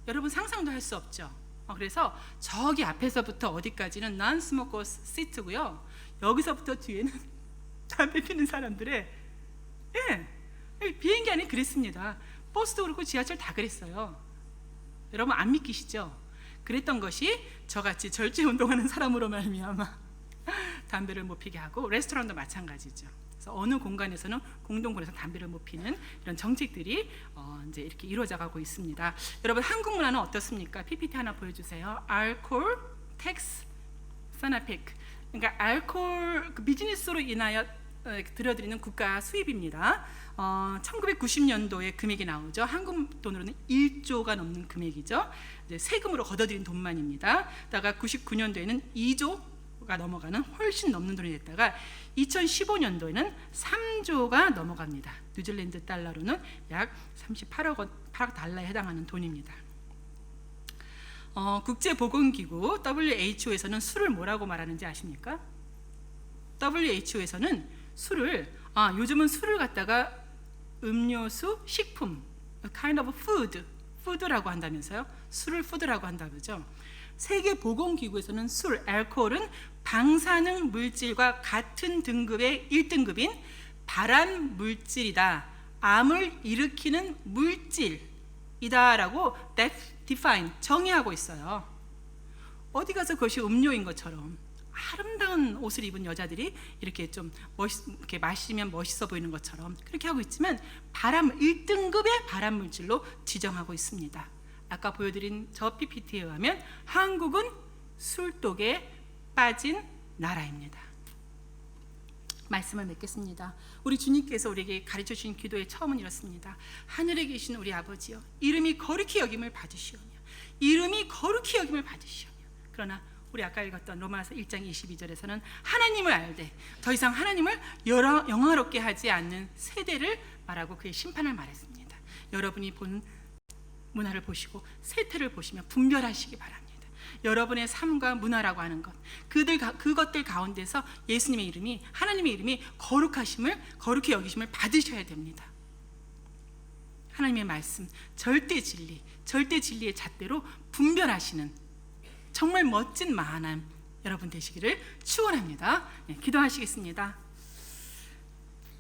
여러분 상상도 할 수 없죠. 그래서 저기 앞에서부터 어디까지는 non-smokers seat고요. 여기서부터 뒤에는 담배 피는 사람들의 비행기 안에 그랬습니다. 버스도 그렇고 지하철 다 그랬어요. 여러분 안 믿기시죠? 그랬던 것이 저같이 절제 운동하는 사람으로 말미암아 담배를 못 피게 하고 레스토랑도 마찬가지죠. 그래서 어느 공간에서는 공동구에서 담배를 못 피는 이런 정책들이 이제 이렇게 이루어져 가고 있습니다. 여러분 한국 문화는 어떻습니까? PPT 하나 보여주세요. 알코올, 텍스, 사나펙. 그러니까 알코올 비즈니스로 인하여 들여드리는 국가 수입입니다. 1990년도에 금액이 나오죠. 한국 돈으로는 1조가 넘는 금액이죠. 이제 세금으로 걷어들인 돈만입니다. 다가 99년도에는 2조가 넘어가는 훨씬 넘는 돈이 됐다가 2015년도에는 3조가 넘어갑니다. 뉴질랜드 달러로는 약 38억 달러에 해당하는 돈입니다. 국제보건기구 WHO에서는 술을 뭐라고 말하는지 아십니까? WHO에서는 술을 요즘은 술을 갖다가 음료수, 식품, kind of 푸드라고 한다면서요? 술을 푸드라고 한다고죠. 세계보건기구에서는 술, 알코올은 방사능 물질과 같은 등급의 1등급인 발암 물질이다, 암을 일으키는 물질이다라고 define, 정의하고 있어요. 어디 가서 그것이 음료인 것처럼 아름다운 옷을 입은 여자들이 이렇게 좀 이렇게 마시면 멋있어 보이는 것처럼 그렇게 하고 있지만 1등급의 발암 물질로 지정하고 있습니다. 아까 보여드린 저 PPT에 의하면 한국은 술독에 빠진 나라입니다. 말씀을 맺겠습니다. 우리 주님께서 우리에게 가르쳐 주신 기도의 처음은 이렇습니다. 하늘에 계신 우리 아버지여, 이름이 거룩히 여김을 받으시오며, 이름이 거룩히 여김을 받으시오며. 그러나 우리 아까 읽었던 로마서 1장 22절에서는 하나님을 알되 더 이상 하나님을 영화롭게 하지 않는 세대를 말하고 그의 심판을 말했습니다. 여러분이 본 문화를 보시고 세태를 보시며 분별하시기 바랍니다. 여러분의 삶과 문화라고 하는 것, 그것들 가운데서 예수님의 이름이, 하나님의 이름이 거룩히 여기심을 받으셔야 됩니다. 하나님의 말씀, 절대 진리의 잣대로 분별하시는 정말 멋진 마하남 여러분 되시기를 축원합니다. 네, 기도하시겠습니다.